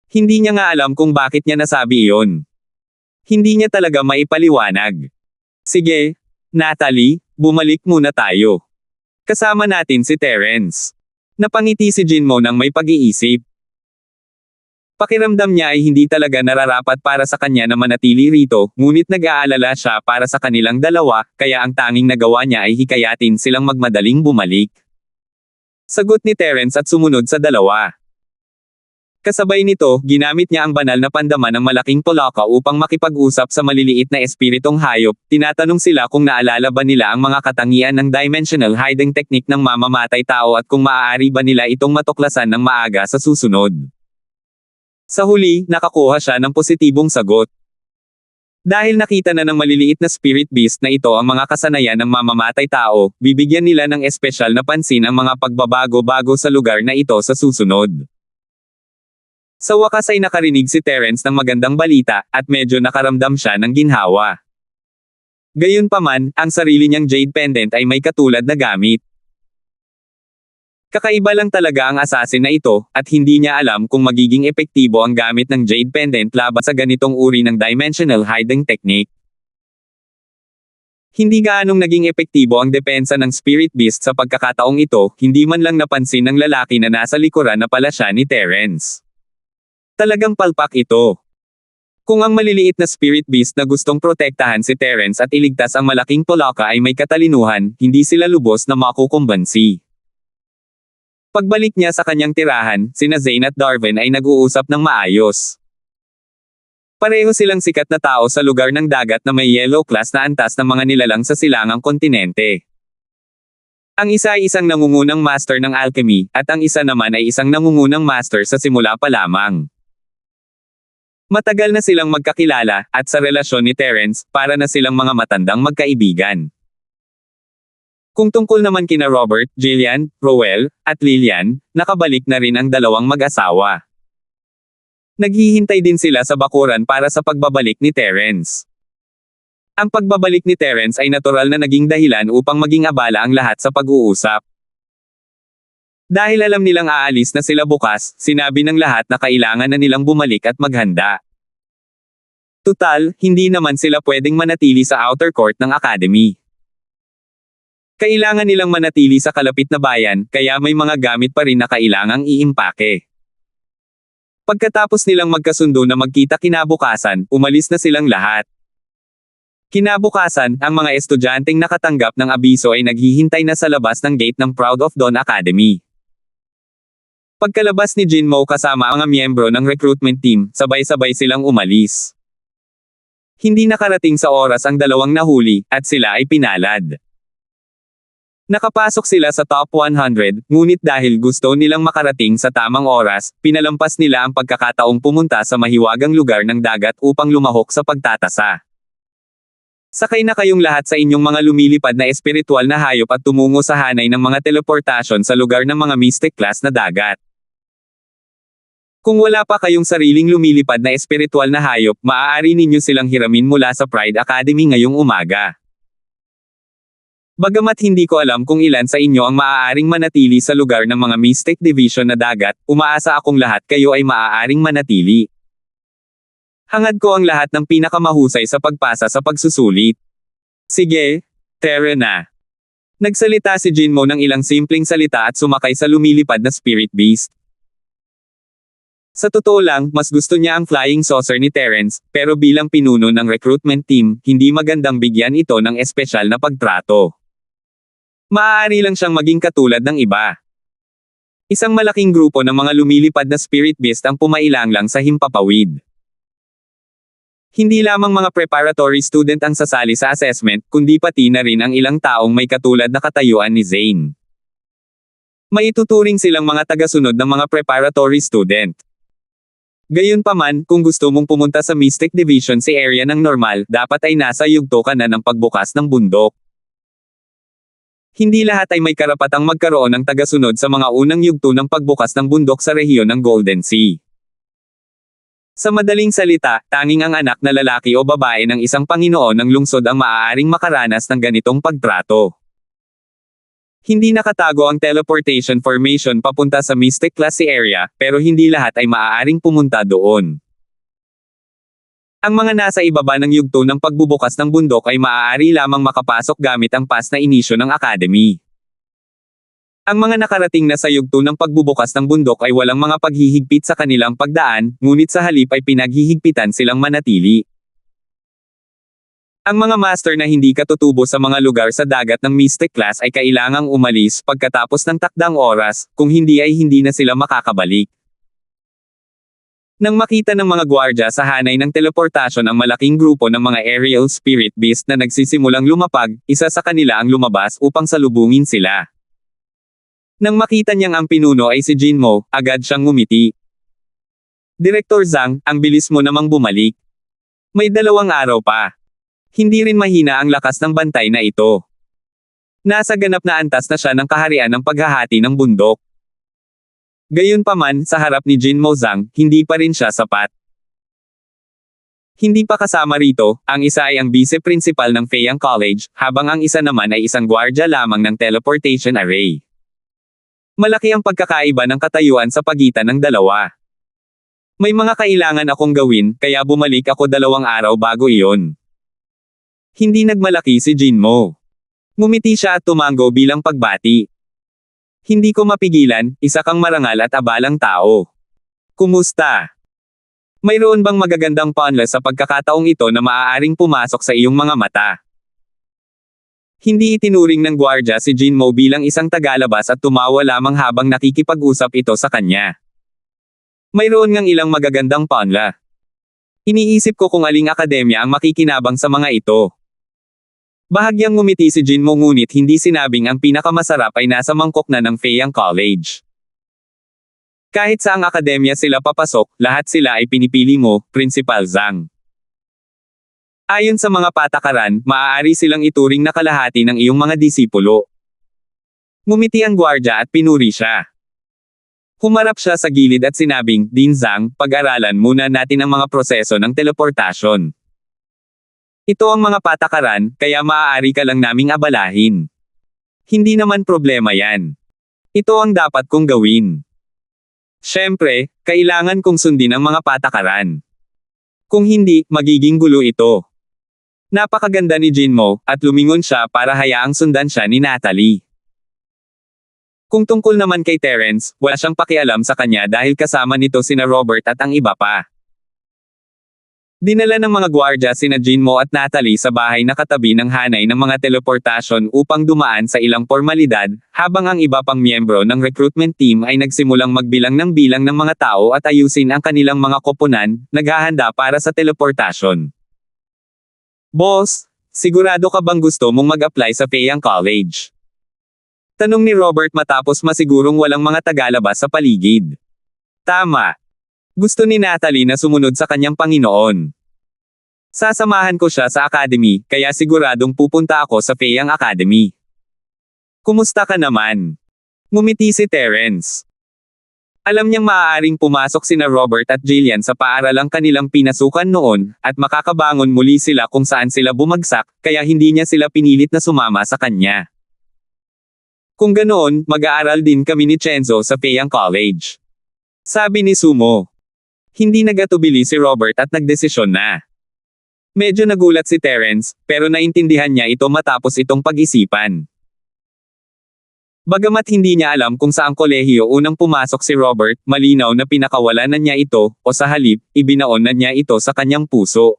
Hindi niya nga alam kung bakit niya nasabi iyon. Hindi niya talaga maipaliwanag. Sige, Natalie, bumalik muna tayo. Kasama natin si Terence. Napangiti si Jinmo nang may pag-iisip. Pakiramdam niya ay hindi talaga nararapat para sa kanya na manatili rito, ngunit nag-aalala siya para sa kanilang dalawa, kaya ang tanging nagawa niya ay hikayatin silang magmadaling bumalik. Sagot ni Terence at sumunod sa dalawa. Kasabay nito, ginamit niya ang banal na pandaman ng malaking polaka upang makipag-usap sa maliliit na espiritong hayop. Tinatanong sila kung naalala ba nila ang mga katangian ng dimensional hiding technique ng mamamatay tao at kung maaari ba nila itong matuklasan ng maaga sa susunod. Sa huli, nakakuha siya ng positibong sagot. Dahil nakita na ng maliliit na spirit beast na ito ang mga kasanayan ng mamamatay tao, bibigyan nila ng espesyal na pansin ang mga pagbabago-bago sa lugar na ito sa susunod. Sa wakas ay nakarinig si Terence ng magandang balita, at medyo nakaramdam siya ng ginhawa. Gayunpaman, ang sarili niyang jade pendant ay may katulad na gamit. Kakaiba lang talaga ang assassin na ito, at hindi niya alam kung magiging epektibo ang gamit ng jade pendant laban sa ganitong uri ng dimensional hiding technique. Hindi gaanong naging epektibo ang depensa ng spirit beast sa pagkakataong ito, hindi man lang napansin ng lalaki na nasa likuran na pala siya ni Terence. Talagang palpak ito. Kung ang maliliit na spirit beast na gustong protektahan si Terence at iligtas ang malaking polaka ay may katalinuhan, hindi sila lubos na makukumbansi. Pagbalik niya sa kanyang tirahan, sina Zane at Darvin ay nag-uusap ng maayos. Pareho silang sikat na tao sa lugar ng dagat na may yellow class na antas ng mga nilalang sa silangang kontinente. Ang isa ay isang nangungunang master ng alchemy, at ang isa naman ay isang nangungunang master sa simula pa lamang. Matagal na silang magkakilala, at sa relasyon ni Terence, para na silang mga matandang magkaibigan. Kung tungkol naman kina Robert, Jillian, Roel, at Lillian, nakabalik na rin ang dalawang mag-asawa. Naghihintay din sila sa bakuran para sa pagbabalik ni Terence. Ang pagbabalik ni Terence ay natural na naging dahilan upang maging abala ang lahat sa pag-uusap. Dahil alam nilang aalis na sila bukas, sinabi ng lahat na kailangan na nilang bumalik at maghanda. Tutal, hindi naman sila pwedeng manatili sa outer court ng academy. Kailangan nilang manatili sa kalapit na bayan, kaya may mga gamit pa rin na kailangang iimpake. Pagkatapos nilang magkasundo na magkita kinabukasan, umalis na silang lahat. Kinabukasan, ang mga estudyanteng nakatanggap ng abiso ay naghihintay na sa labas ng gate ng Proud of Dawn Academy. Pagkalabas ni Jinmo kasama ang mga miyembro ng recruitment team, sabay-sabay silang umalis. Hindi nakarating sa oras ang dalawang nahuli, at sila ay pinalad. Nakapasok sila sa top 100, ngunit dahil gusto nilang makarating sa tamang oras, pinalampas nila ang pagkakataong pumunta sa mahiwagang lugar ng dagat upang lumahok sa pagtatasa. Sakay na kayong lahat sa inyong mga lumilipad na espiritual na hayop at tumungo sa hanay ng mga teleportasyon sa lugar ng mga mystic class na dagat. Kung wala pa kayong sariling lumilipad na espiritual na hayop, maaari ninyo silang hiramin mula sa Pride Academy ngayong umaga. Bagamat hindi ko alam kung ilan sa inyo ang maaaring manatili sa lugar ng mga Mystic Division na dagat, umaasa akong lahat kayo ay maaaring manatili. Hangad ko ang lahat ng pinakamahusay sa pagpasa sa pagsusulit. Sige, tara na. Nagsalita si Jinmo ng ilang simpleng salita at sumakay sa lumilipad na Spirit Beast. Sa totoo lang, mas gusto niya ang flying saucer ni Terence, pero bilang pinuno ng recruitment team, hindi magandang bigyan ito ng espesyal na pagtrato. Maaari lang siyang maging katulad ng iba. Isang malaking grupo ng mga lumilipad na spirit beast ang pumailanglang sa himpapawid. Hindi lamang mga preparatory student ang sasali sa assessment, kundi pati na rin ang ilang taong may katulad na katayuan ni Zane. Maituturing silang mga tagasunod ng mga preparatory student. Gayunpaman, kung gusto mong pumunta sa Mystic Division sa area ng normal, dapat ay nasa yugto ka na ng pagbukas ng bundok. Hindi lahat ay may karapatang magkaroon ng tagasunod sa mga unang yugto ng pagbukas ng bundok sa rehiyon ng Golden Sea. Sa madaling salita, tanging ang anak na lalaki o babae ng isang Panginoon ng lungsod ang maaaring makaranas ng ganitong pagtrato. Hindi nakatago ang teleportation formation papunta sa Mystic Class area, pero hindi lahat ay maaaring pumunta doon. Ang mga nasa ibaba ng yugto ng pagbubukas ng bundok ay maaari lamang makapasok gamit ang pass na inisyo ng Academy. Ang mga nakarating na sa yugto ng pagbubukas ng bundok ay walang mga paghihigpit sa kanilang pagdaan, ngunit sa halip ay pinaghihigpitan silang manatili. Ang mga master na hindi katutubo sa mga lugar sa dagat ng Mystic Class ay kailangang umalis pagkatapos ng takdang oras, kung hindi ay hindi na sila makakabalik. Nang makita ng mga gwardya sa hanay ng teleportasyon ang malaking grupo ng mga aerial spirit beast na nagsisimulang lumapag, isa sa kanila ang lumabas upang salubungin sila. Nang makita niyang ang pinuno ay si Jinmo, agad siyang ngumiti. Direktor Zhang, ang bilis mo namang bumalik. May 2 araw pa. Hindi rin mahina ang lakas ng bantay na ito. Nasa ganap na antas na siya ng kaharian ng paghahati ng bundok. Gayunpaman, sa harap ni Jinmo Zhang, hindi pa rin siya sapat. Hindi pa kasama rito, ang isa ay ang vice-principal ng Feiyang College, habang ang isa naman ay isang gwardya lamang ng teleportation array. Malaki ang pagkakaiba ng katayuan sa pagitan ng dalawa. May mga kailangan akong gawin, kaya bumalik ako 2 araw bago iyon. Hindi nagmalaki si Jinmo. Ngumiti siya at tumango bilang pagbati. Hindi ko mapigilan, isa kang marangal at abalang tao. Kumusta? Mayroon bang magagandang punless sa pagkakataong ito na maaaring pumasok sa iyong mga mata? Hindi itinuring ng gwardya si Jinmo bilang isang tagalabas at tumawa lamang habang nakikipag-usap ito sa kanya. Mayroon ngang ilang magagandang punla. Iniisip ko kung aling akademya ang makikinabang sa mga ito. Bahagyang ngumiti si Jinmo ngunit hindi sinabing ang pinakamasarap ay nasa mangkok na ng Feiyang College. Kahit saang akademya sila papasok, lahat sila ay pinipili mo, Principal Zhang. Ayon sa mga patakaran, maaari silang ituring na kalahati ng iyong mga disipulo. Ngumiti ang gwardya at pinuri siya. Humarap siya sa gilid at sinabing, Dean Zhang, pag-aralan muna natin ang mga proseso ng teleportasyon. Ito ang mga patakaran, kaya maaari ka lang naming abalahin. Hindi naman problema yan. Ito ang dapat kong gawin. Siyempre, kailangan kong sundin ang mga patakaran. Kung hindi, magiging gulo ito. Napakaganda ni Jinmo, at lumingon siya para hayaang sundan siya ni Natalie. Kung tungkol naman kay Terence, wala siyang pakialam sa kanya dahil kasama nito sina Robert at ang iba pa. Dinala ng mga gwardya sina Jinmo at Natalie sa bahay na katabi ng hanay ng mga teleportasyon upang dumaan sa ilang formalidad, habang ang iba pang miyembro ng recruitment team ay nagsimulang magbilang ng bilang ng mga tao at ayusin ang kanilang mga koponan, naghahanda para sa teleportasyon. Boss, sigurado ka bang gusto mong mag-apply sa Feiyang College? Tanong ni Robert matapos masigurong walang mga tagalabas sa paligid. Tama. Gusto ni Natalie na sumunod sa kanyang Panginoon. Sasamahan ko siya sa academy, kaya siguradong pupunta ako sa Feiyang Academy. Kumusta ka naman? Ngumiti si Terence. Alam niyang maaaring pumasok sina Robert at Jillian sa paaralang kanilang pinasukan noon, at makakabangon muli sila kung saan sila bumagsak, kaya hindi niya sila pinilit na sumama sa kanya. Kung ganoon, mag-aaral din kami ni Chenzo sa Feiyang College. Sabi ni Sumo. Hindi nagatubili si Robert at nagdesisyon na. Medyo nagulat si Terence, pero naintindihan niya ito matapos itong pag-isipan. Bagamat hindi niya alam kung saang kolehiyo unang pumasok si Robert, malinaw na pinakawalan na niya ito, o sa halip, ibinaon na niya ito sa kanyang puso.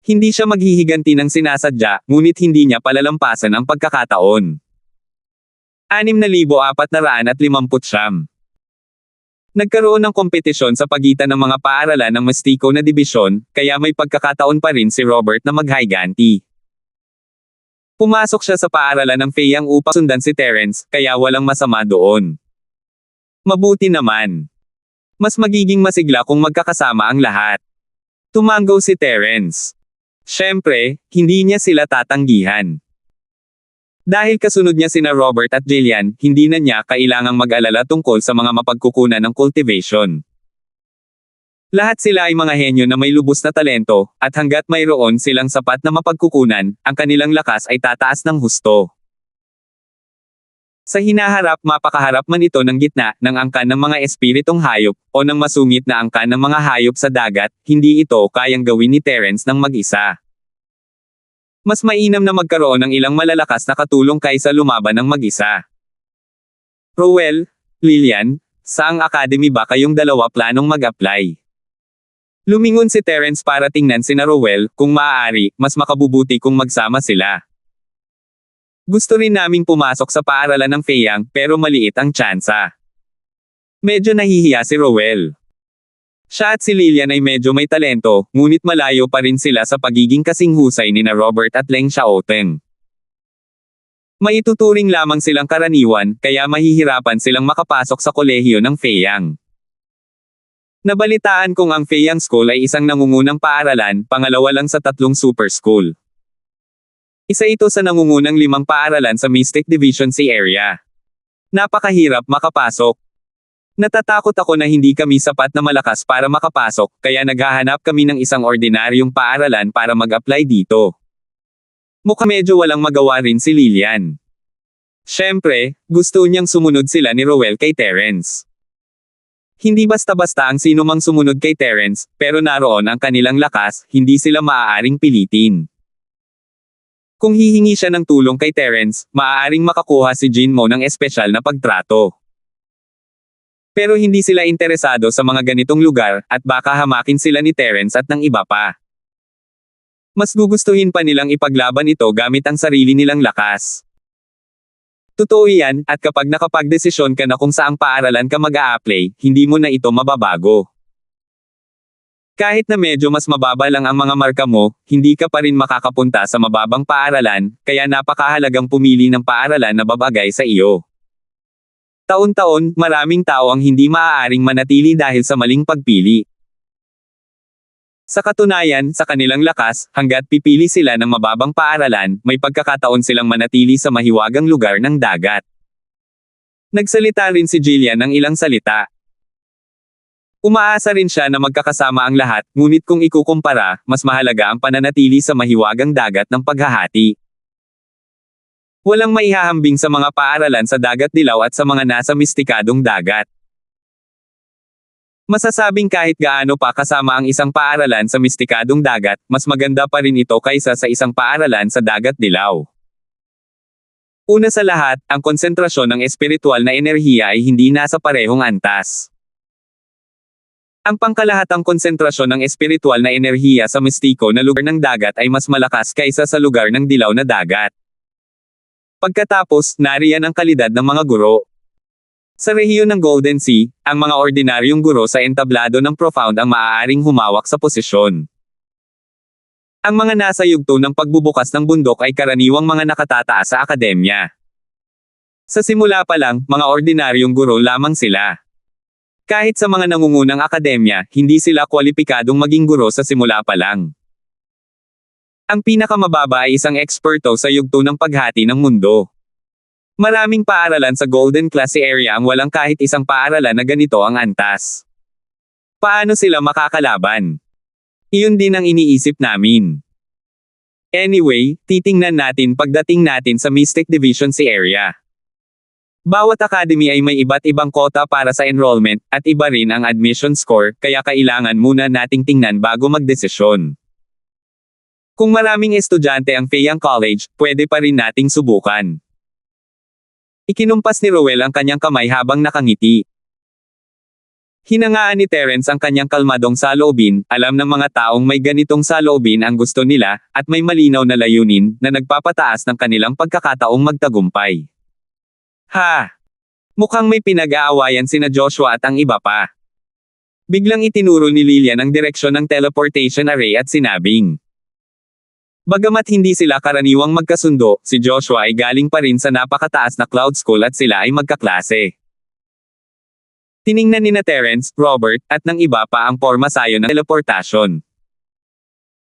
Hindi siya maghihiganti ng sinasadya, ngunit hindi niya palalampasan ang pagkakataon. 6,459. Nagkaroon ng kompetisyon sa pagitan ng mga paaralan ng Mistiko na dibisyon, kaya may pagkakataon pa rin si Robert na maghiganti. Pumasok siya sa paaralan ng Feiyang upang sundan si Terence, kaya walang masama doon. Mabuti naman. Mas magiging masigla kung magkakasama ang lahat. Tumanggaw si Terence. Siyempre, hindi niya sila tatanggihan. Dahil kasunod niya sina Robert at Jillian, hindi na niya kailangang mag-alala tungkol sa mga mapagkukunan ng cultivation. Lahat sila ay mga henyo na may lubos na talento, at hanggat mayroon silang sapat na mapagkukunan, ang kanilang lakas ay tataas ng husto. Sa hinaharap mapakaharap man ito ng gitna ng angkan ng mga espiritong hayop, o ng masungit na angkan ng mga hayop sa dagat, hindi ito kayang gawin ni Terence ng mag-isa. Mas mainam na magkaroon ng ilang malalakas na katulong kaysa lumaban ng mag-isa. Rowell, Lillian, saang academy ba kayong dalawa planong mag-apply? Lumingon si Terence para tingnan sina Rowell, kung maaari, mas makabubuti kung magsama sila. Gusto rin naming pumasok sa paaralan ng Feiyang, pero maliit ang tsansa. Medyo nahihiya si Rowell. Siya at si Lillian ay medyo may talento, ngunit malayo pa rin sila sa pagiging kasing husay ni na Robert at Leng Xiaoteng. Maituturing lamang silang karaniwan, kaya mahihirapan silang makapasok sa kolehiyo ng Feiyang. Nabalitaan kong ang Feiyang School ay isang nangungunang paaralan, pangalawa lang sa 3 super school. Isa ito sa nangungunang 5 paaralan sa Mystic Division C area. Napakahirap makapasok. Natatakot ako na hindi kami sapat na malakas para makapasok, kaya naghahanap kami ng isang ordinaryong paaralan para mag-apply dito. Mukhang medyo walang magawa rin si Lillian. Siyempre, gusto niyang sumunod sila ni Rowell kay Terence. Hindi basta-basta ang sinumang sumunod kay Terence, pero naroon ang kanilang lakas, hindi sila maaaring pilitin. Kung hihingi siya ng tulong kay Terence, maaaring makakuha si Jinmo ng espesyal na pagtrato. Pero hindi sila interesado sa mga ganitong lugar, at baka hamakin sila ni Terence at ng iba pa. Mas gugustuhin pa nilang ipaglaban ito gamit ang sarili nilang lakas. Totoo yan, at kapag nakapagdesisyon ka na kung saang paaralan ka mag-a-apply, hindi mo na ito mababago. Kahit na medyo mas mababa lang ang mga marka mo, hindi ka pa rin makakapunta sa mababang paaralan, kaya napakahalagang pumili ng paaralan na babagay sa iyo. Taon-taon, maraming tao ang hindi maaaring manatili dahil sa maling pagpili. Sa katunayan, sa kanilang lakas, hanggat pipili sila ng mababang paaralan, may pagkakataon silang manatili sa mahiwagang lugar ng dagat. Nagsalita rin si Jillian ng ilang salita. Umaasa rin siya na magkakasama ang lahat, ngunit kung ikukumpara, mas mahalaga ang pananatili sa mahiwagang dagat ng paghahati. Walang maihahambing sa mga paaralan sa dagat dilaw at sa mga nasa mistikadong dagat. Masasabing kahit gaano pa kasama ang isang paaralan sa mistikadong dagat, mas maganda pa rin ito kaysa sa isang paaralan sa dagat dilaw. Una sa lahat, ang konsentrasyon ng espiritual na enerhiya ay hindi nasa parehong antas. Ang pangkalahatang konsentrasyon ng espiritual na enerhiya sa mistiko na lugar ng dagat ay mas malakas kaysa sa lugar ng dilaw na dagat. Pagkatapos, nariyan ang kalidad ng mga guro. Sa rehiyon ng Golden Sea, ang mga ordinaryong guro sa entablado ng profound ang maaaring humawak sa posisyon. Ang mga nasa yugto ng pagbubukas ng bundok ay karaniwang mga nakatataas sa akademya. Sa simula pa lang, mga ordinaryong guro lamang sila. Kahit sa mga nangungunang akademya, hindi sila kwalipikadong maging guro sa simula pa lang. Ang pinakamababa ay isang eksperto sa yugto ng paghati ng mundo. Maraming paaralan sa Golden Class area ang walang kahit isang paaralan na ganito ang antas. Paano sila makakalaban? Iyon din ang iniisip namin. Anyway, titingnan natin pagdating natin sa Mystic Division C area. Bawat academy ay may iba't ibang quota para sa enrollment, at iba rin ang admission score, kaya kailangan muna nating tingnan bago magdesisyon. Kung maraming estudyante ang Fayang College, pwede pa rin nating subukan. Ikinumpas ni Rowell ang kanyang kamay habang nakangiti. Hinangaan ni Terence ang kanyang kalmadong saloobin, alam ng mga taong may ganitong saloobin ang gusto nila, at may malinaw na layunin, na nagpapataas ng kanilang pagkakataong magtagumpay. Ha! Mukhang may pinag-aawayan sina Joshua at ang iba pa. Biglang itinuro ni Lillian ang direksyon ng teleportation array at sinabing, bagamat hindi sila karaniwang magkasundo, si Joshua ay galing pa rin sa napakataas na cloud school at sila ay magkaklase. Tiningnan ni Terence, Robert, at ng iba pa ang pormasayo ng teleportasyon.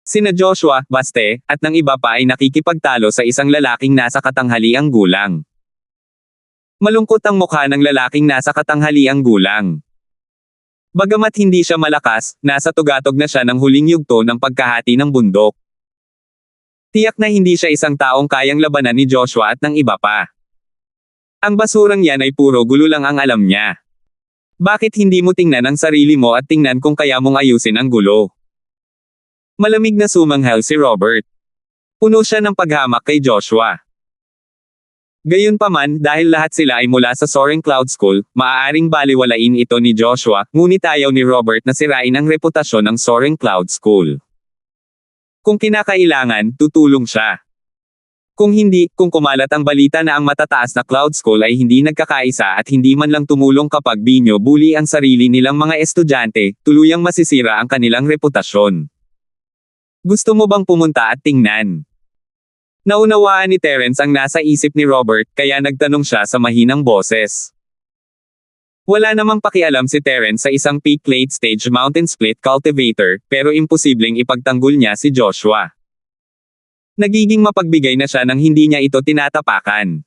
Sina Joshua, Baste, at ng iba pa ay nakikipagtalo sa isang lalaking nasa katanghaliang gulang. Malungkot ang mukha ng lalaking nasa katanghaliang gulang. Bagamat hindi siya malakas, nasa tugatog na siya ng huling yugto ng pagkahati ng bundok. Tiyak na hindi siya isang taong kayang labanan ni Joshua at ng iba pa. Ang basurang yan ay puro gulo lang ang alam niya. Bakit hindi mo tingnan ang sarili mo at tingnan kung kaya mong ayusin ang gulo? Malamig na sumanghel si Robert. Puno siya ng paghamak kay Joshua. Gayunpaman, dahil lahat sila ay mula sa Soaring Cloud School, maaaring baliwalain ito ni Joshua, ngunit ayaw ni Robert na sirain ang reputasyon ng Soaring Cloud School. Kung kinakailangan, tutulong siya. Kung hindi, kung kumalat ang balita na ang matataas na cloud school ay hindi nagkakaisa at hindi man lang tumulong kapag binyo-bully ang sarili nilang mga estudyante, tuluyang masisira ang kanilang reputasyon. Gusto mo bang pumunta at tingnan? Naunawaan ni Terence ang nasa isip ni Robert, kaya nagtanong siya sa mahinang boses. Wala namang pakialam si Terence sa isang peak late stage mountain split cultivator, pero imposibleng ipagtanggol niya si Joshua. Nagiging mapagbigay na siya nang hindi niya ito tinatapakan.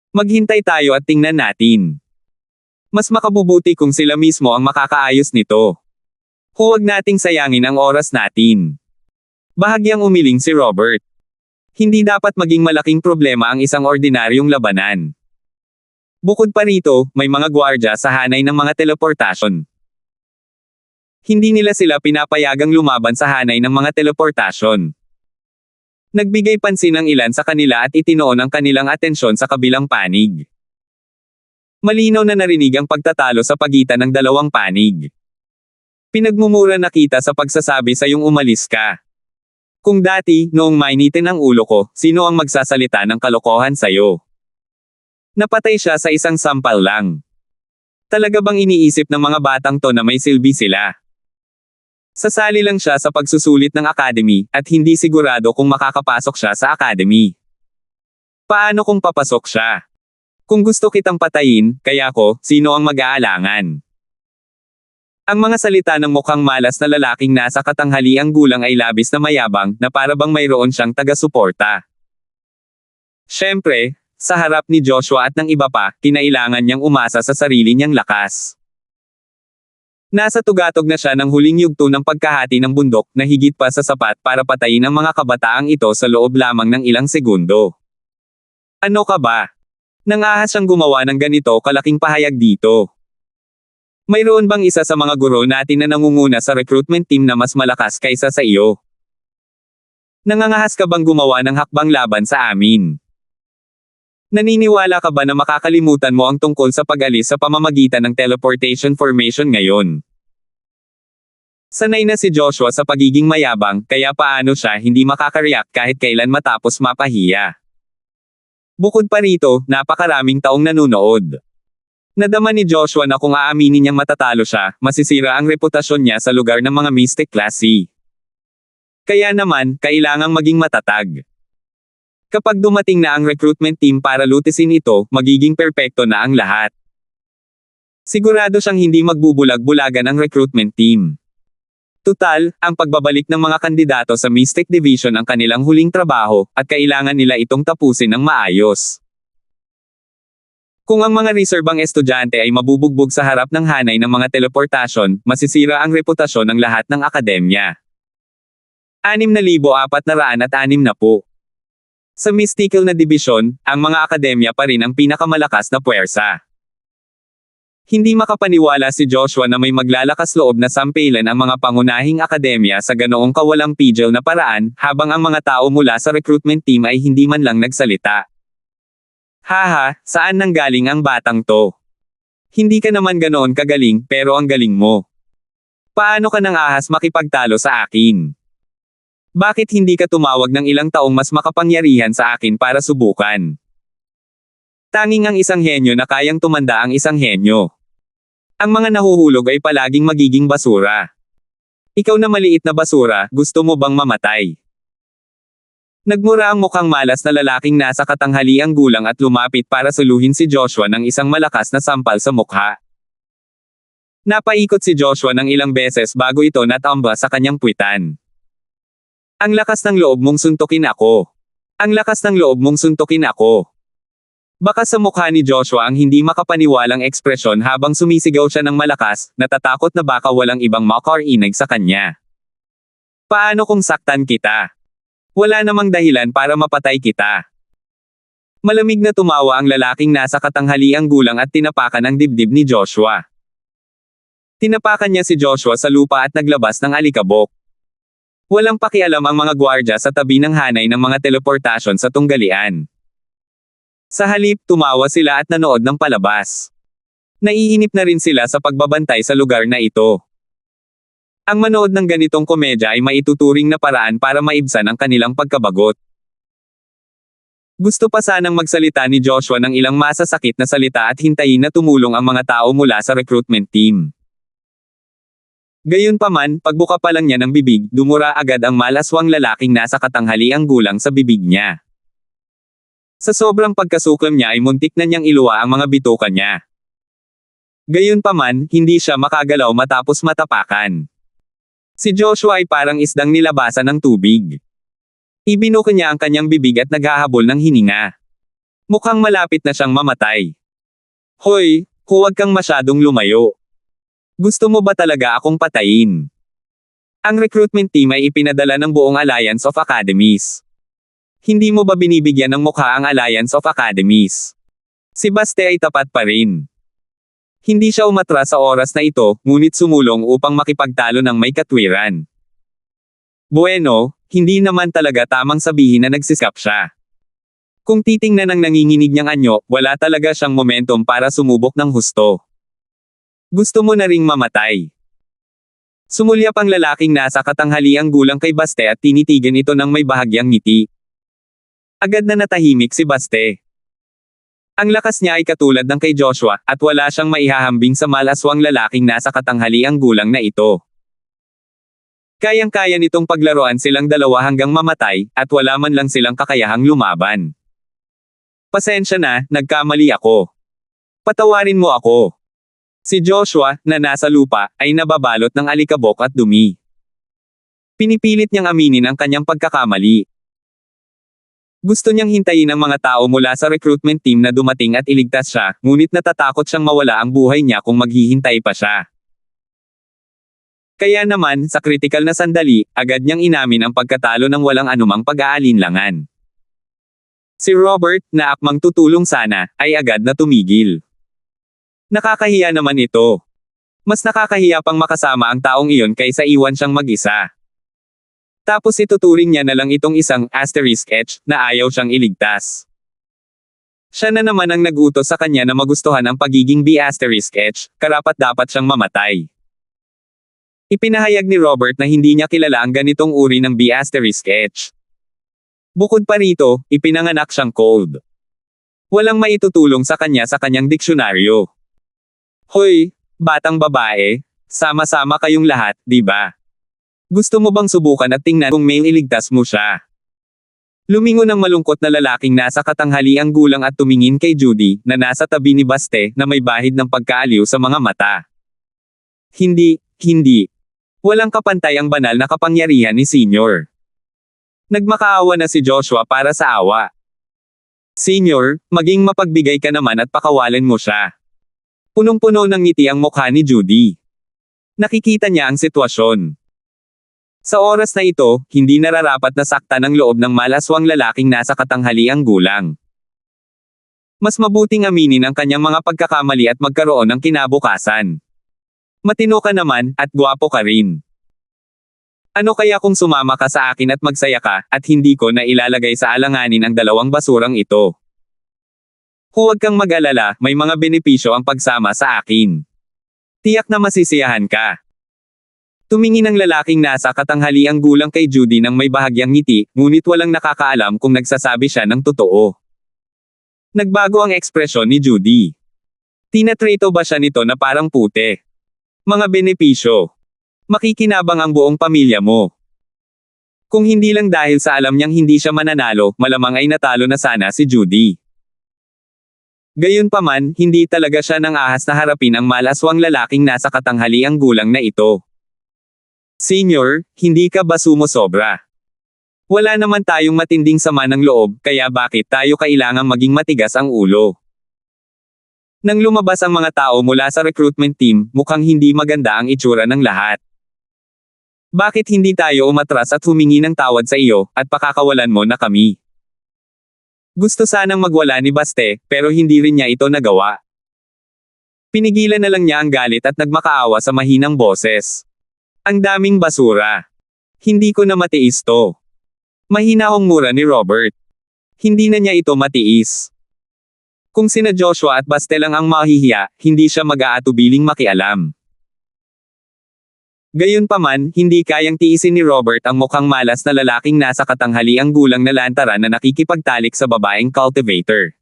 Maghintay tayo at tingnan natin. Mas makabubuti kung sila mismo ang makakaayos nito. Huwag nating sayangin ang oras natin. Bahagyang umiling si Robert. Hindi dapat maging malaking problema ang isang ordinaryong labanan. Bukod pa rito, may mga gwardya sa hanay ng mga teleportasyon. Hindi nila sila pinapayagang lumaban sa hanay ng mga teleportasyon. Nagbigay pansin ang ilan sa kanila at itinoon ang kanilang atensyon sa kabilang panig. Malinaw na narinig ang pagtatalo sa pagitan ng dalawang panig. Pinagmumura na kita sa pagsasabi sa yung umalis ka. Kung dati, noong mainitin ang ulo ko, sino ang magsasalita ng kalokohan sa'yo? Napatay siya sa isang sampal lang. Talaga bang iniisip ng mga batang to na may silbi sila? Sasali lang siya sa pagsusulit ng academy, at hindi sigurado kung makakapasok siya sa academy. Paano kung papasok siya? Kung gusto kitang patayin, kaya ko, sino ang mag-aalangan? Ang mga salita ng mukhang malas na lalaking nasa katanghaliang gulang ay labis na mayabang, na para bang mayroon siyang taga-suporta. Siyempre, sa harap ni Joshua at ng iba pa, kinailangan niyang umasa sa sarili niyang lakas. Nasa tugatog na siya ng huling yugto ng pagkahati ng bundok, na higit pa sa sapat para patayin ang mga kabataang ito sa loob lamang ng ilang segundo. Ano ka ba? Nangahas siyang gumawa ng ganito kalaking pahayag dito. Mayroon bang isa sa mga guro natin na nangunguna sa recruitment team na mas malakas kaysa sa iyo? Nangangahas ka bang gumawa ng hakbang laban sa amin? Naniniwala ka ba na makakalimutan mo ang tungkol sa pag-alis sa pamamagitan ng teleportation formation ngayon? Sanay na si Joshua sa pagiging mayabang, kaya paano siya hindi makakareact kahit kailan matapos mapahiya. Bukod pa rito, napakaraming taong nanunood. Nadama ni Joshua na kung aaminin niyang matatalo siya, masisira ang reputasyon niya sa lugar ng mga Mystic Class C. Kaya naman, kailangang maging matatag. Kapag dumating na ang recruitment team para lutisin ito, magiging perpekto na ang lahat. Sigurado siyang hindi magbubulag-bulagan ang recruitment team. Tutal, ang pagbabalik ng mga kandidato sa Mystic Division ang kanilang huling trabaho, at kailangan nila itong tapusin ng maayos. Kung ang mga reservang estudyante ay mabubugbog sa harap ng hanay ng mga teleportasyon, masisira ang reputasyon ng lahat ng akademya. 6,460 na po. Sa mystical na dibisyon, ang mga akademya pa rin ang pinakamalakas na puwersa. Hindi makapaniwala si Joshua na may maglalakas loob na sampilan ang mga pangunahing akademya sa ganoong kawalang pigil na paraan, habang ang mga tao mula sa recruitment team ay hindi man lang nagsalita. Haha, saan nanggaling ang batang to? Hindi ka naman ganoon kagaling, pero ang galing mo. Paano ka nang ahas makipagtalo sa akin? Bakit hindi ka tumawag ng ilang taong mas makapangyarihan sa akin para subukan? Tanging ang isang henyo na kayang tumanda ang isang henyo. Ang mga nahuhulog ay palaging magiging basura. Ikaw na maliit na basura, gusto mo bang mamatay? Nagmura ang mukhang malas na lalaking nasa katanghaliang gulang at lumapit para suluhin si Joshua ng isang malakas na sampal sa mukha. Napaikot si Joshua ng ilang beses bago ito natamba sa kanyang puwitan. Ang lakas ng loob mong suntukin ako. Ang lakas ng loob mong suntukin ako. Baka sa mukha ni Joshua ang hindi makapaniwalang ekspresyon habang sumisigaw siya ng malakas, natatakot na baka walang ibang makarinig sa kanya. Paano kung saktan kita? Wala namang dahilan para mapatay kita. Malamig na tumawa ang lalaking nasa katanghaliang gulang at tinapakan ang dibdib ni Joshua. Tinapakan niya si Joshua sa lupa at naglabas ng alikabok. Walang pakialam ang mga gwardya sa tabi ng hanay ng mga teleportasyon sa tunggalian. Sa halip, tumawa sila at nanood ng palabas. Naiinip na rin sila sa pagbabantay sa lugar na ito. Ang manood ng ganitong komedya ay maituturing na paraan para maibsan ang kanilang pagkabagot. Gusto pa sanang magsalita ni Joshua ng ilang masasakit na salita at hintayin na tumulong ang mga tao mula sa recruitment team. Gayunpaman, pagbuka pa lang niya ng bibig, dumura agad ang malaswang lalaking nasa katanghaliang gulang sa bibig niya. Sa sobrang pagkasuklam niya ay muntik na niyang iluwa ang mga bituka niya. Gayunpaman, hindi siya makagalaw matapos matapakan. Si Joshua ay parang isdang nilabasan ng tubig. Ibinuka niya ang kanyang bibig at naghahabol ng hininga. Mukhang malapit na siyang mamatay. Hoy, huwag kang masyadong lumayo. Gusto mo ba talaga akong patayin? Ang recruitment team ay ipinadala ng buong Alliance of Academies. Hindi mo ba binibigyan ng mukha ang Alliance of Academies? Si Baste ay tapat pa rin. Hindi siya umatras sa oras na ito, ngunit sumulong upang makipagtalo ng may katwiran. Bueno, hindi naman talaga tamang sabihin na nagsiskap siya. Kung titingnan ang nanginginig niyang anyo, wala talaga siyang momentum para sumubok ng husto. Gusto mo na ring mamatay. Sumulyap ang lalaking nasa katanghaliang gulang kay Baste at tinitigan ito ng may bahagyang ngiti. Agad na natahimik si Baste. Ang lakas niya ay katulad ng kay Joshua, at wala siyang maihahambing sa malaswang lalaking nasa katanghaliang gulang na ito. Kayang-kaya nitong paglaruan silang dalawa hanggang mamatay, at wala man lang silang kakayahang lumaban. Pasensya na, nagkamali ako. Patawarin mo ako. Si Joshua, na nasa lupa, ay nababalot ng alikabok at dumi. Pinipilit niyang aminin ang kanyang pagkakamali. Gusto niyang hintayin ang mga tao mula sa recruitment team na dumating at iligtas siya, ngunit natatakot siyang mawala ang buhay niya kung maghihintay pa siya. Kaya naman, sa kritikal na sandali, agad niyang inamin ang pagkatalo ng walang anumang pag-aalinlangan. Si Robert, na akmang tutulong sana, ay agad na tumigil. Nakakahiya naman ito. Mas nakakahiya pang makasama ang taong iyon kaysa iwan siyang mag-isa. Tapos ituturing niya na lang itong isang asterisk H na ayaw siyang iligtas. Siya na naman ang nag-utos sa kanya na magustuhan ang pagiging B asterisk H, karapat-dapat siyang mamatay. Ipinahayag ni Robert na hindi niya kilala ang ganitong uri ng B asterisk H. Bukod pa rito, ipinanganak siyang cold. Walang maitutulong sa kanya sa kanyang diksyonaryo. Hoy, batang babae, sama-sama kayong lahat, di ba? Gusto mo bang subukan at tingnan kung may iligtas mo siya? Lumingon ang malungkot na lalaking nasa katanghaliang gulang at tumingin kay Judy, na nasa tabi ni Baste, na may bahid ng pagkaaliw sa mga mata. Hindi. Walang kapantay ang banal na kapangyarihan ni Senior. Nagmakaawa na si Joshua para sa awa. Senior, maging mapagbigay ka naman at pakawalan mo siya. Punong-puno ng ngiti ang mukha ni Judy. Nakikita niya ang sitwasyon. Sa oras na ito, hindi nararapat na saktan ang loob ng malaswang lalaking nasa katanghaliang gulang. Mas mabuting aminin ang kanyang mga pagkakamali at magkaroon ng kinabukasan. Matino ka naman, at gwapo ka rin. Ano kaya kung sumama ka sa akin at magsaya ka, at hindi ko na ilalagay sa alanganin ang dalawang basurang ito? Huwag kang mag-alala, may mga benepisyo ang pagsama sa akin. Tiyak na masisiyahan ka. Tumingin ang lalaking nasa katanghaliang gulang kay Judy nang may bahagyang ngiti, ngunit walang nakakaalam kung nagsasabi siya ng totoo. Nagbago ang ekspresyon ni Judy. Tinatrato ba siya nito na parang pute? Mga benepisyo. Makikinabang ang buong pamilya mo. Kung hindi lang dahil sa alam niyang hindi siya mananalo, malamang ay natalo na sana si Judy. Gayunpaman, hindi talaga siya nang ahas na harapin ang malaswang lalaking nasa katanghaliang gulang na ito. Senior, hindi ka ba sumosobra? Wala naman tayong matinding sama ng loob, kaya bakit tayo kailangang maging matigas ang ulo? Nang lumabas ang mga tao mula sa recruitment team, mukhang hindi maganda ang itsura ng lahat. Bakit hindi tayo umatras at humingi ng tawad sa iyo, at pakakawalan mo na kami? Gusto sanang magwala ni Baste, pero hindi rin niya ito nagawa. Pinigilan na lang niya ang galit at nagmakaawa sa mahinang boses. Ang daming basura. Hindi ko na matiis to. Mahinahong mura ni Robert. Hindi na niya ito matiis. Kung sina Joshua at Baste lang ang mahihiya, hindi siya mag-aatubiling makialam. Gayunpaman, hindi kayang tiisin ni Robert ang mukhang malas na lalaking nasa katanghaliang gulang na lantaran na nakikipagtalik sa babaeng cultivator.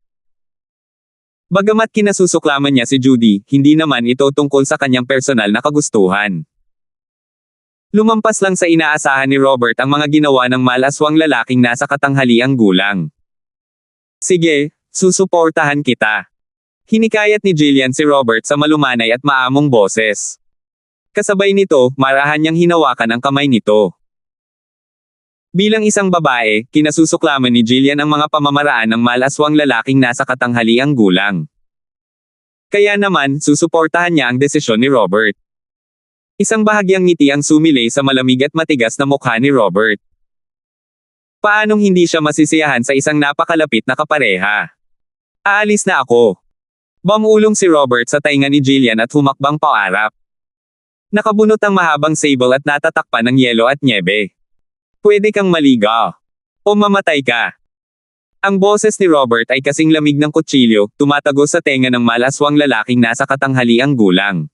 Bagamat kinasusuklaman niya si Judy, hindi naman ito tungkol sa kanyang personal na kagustuhan. Lumampas lang sa inaasahan ni Robert ang mga ginawa ng malaswang lalaking nasa katanghaliang gulang. Sige, susuportahan kita. Hinikayat ni Jillian si Robert sa malumanay at maamong boses. Kasabay nito, marahan niyang hinawakan ang kamay nito. Bilang isang babae, kinasusuklaman ni Jillian ang mga pamamaraan ng malaswang lalaking nasa katanghaliang gulang. Kaya naman, susuportahan niya ang desisyon ni Robert. Isang bahagyang ngiti ang sumilay sa malamig at matigas na mukha ni Robert. Paanong hindi siya masisiyahan sa isang napakalapit na kapareha? Aalis na ako. Bumulong si Robert sa tainga ni Jillian at humakbang paarap. Nakabunot ang mahabang sable at natatakpan ng yelo at nyebe. Pwede kang maligaw. O mamatay ka. Ang boses ni Robert ay kasing lamig ng kutsilyo, tumatagos sa tenga ng malaswang lalaking nasa katanghaliang gulang.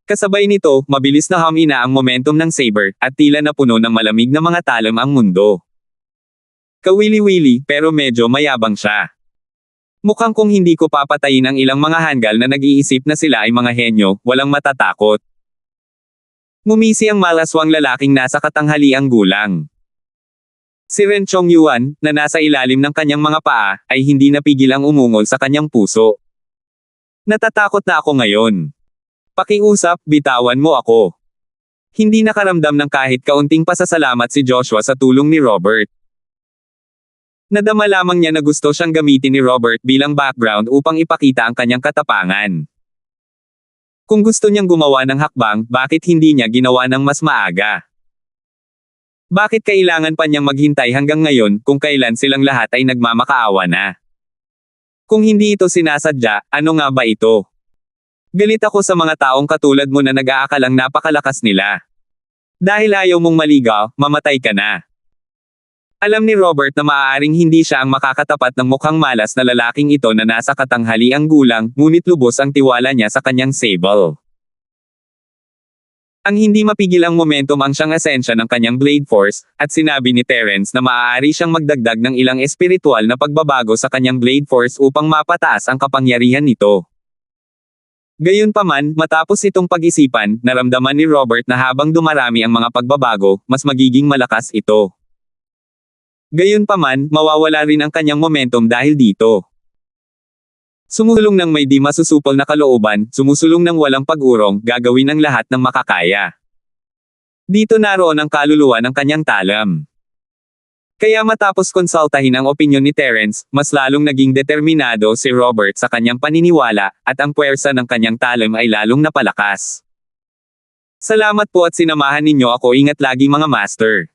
Kasabay nito, mabilis na humina ang momentum ng saber, at tila napuno ng malamig na mga talam ang mundo. Kawili-wili, pero medyo mayabang siya. Mukhang kung hindi ko papatayin ang ilang mga hanggal na nag-iisip na sila ay mga henyo, walang matatakot. Ngumisi ang malaswang lalaking nasa katanghaliang gulang. Si Ren Chongyuan, na nasa ilalim ng kanyang mga paa, ay hindi napigil ang umungol sa kanyang puso. Natatakot na ako ngayon. Pakiusap, bitawan mo ako. Hindi nakaramdam ng kahit kaunting pasasalamat si Joshua sa tulong ni Robert. Nadama lamang niya na gusto siyang gamitin ni Robert bilang background upang ipakita ang kanyang katapangan. Kung gusto niyang gumawa ng hakbang, bakit hindi niya ginawa ng mas maaga? Bakit kailangan pa niyang maghintay hanggang ngayon kung kailan silang lahat ay nagmamakaawa na? Kung hindi ito sinasadya, ano nga ba ito? Galit ako sa mga taong katulad mo na nag-aakalang napakalakas nila. Dahil ayaw mong maligaw, mamatay ka na. Alam ni Robert na maaaring hindi siya ang makakatapat ng mukhang malas na lalaking ito na nasa katanghaliang gulang, ngunit lubos ang tiwala niya sa kanyang Sable. Ang hindi mapigilang momentum ang siyang asensya ng kanyang Blade Force, at sinabi ni Terence na maaari siyang magdagdag ng ilang espiritual na pagbabago sa kanyang Blade Force upang mapataas ang kapangyarihan nito. Gayunpaman, matapos itong pag-isipan, naramdaman ni Robert na habang dumarami ang mga pagbabago, mas magiging malakas ito. Gayunpaman, mawawala rin ang kanyang momentum dahil dito. Sumusulong ng may di masusupol na kalooban, sumusulong ng walang pag-urong, gagawin ang lahat ng makakaya. Dito naroon ang kaluluwa ng kanyang talam. Kaya matapos konsultahin ang opinyon ni Terence, mas lalong naging determinado si Robert sa kanyang paniniwala, at ang puwersa ng kanyang talam ay lalong napalakas. Salamat po at sinamahan ninyo ako, ingat lagi mga master.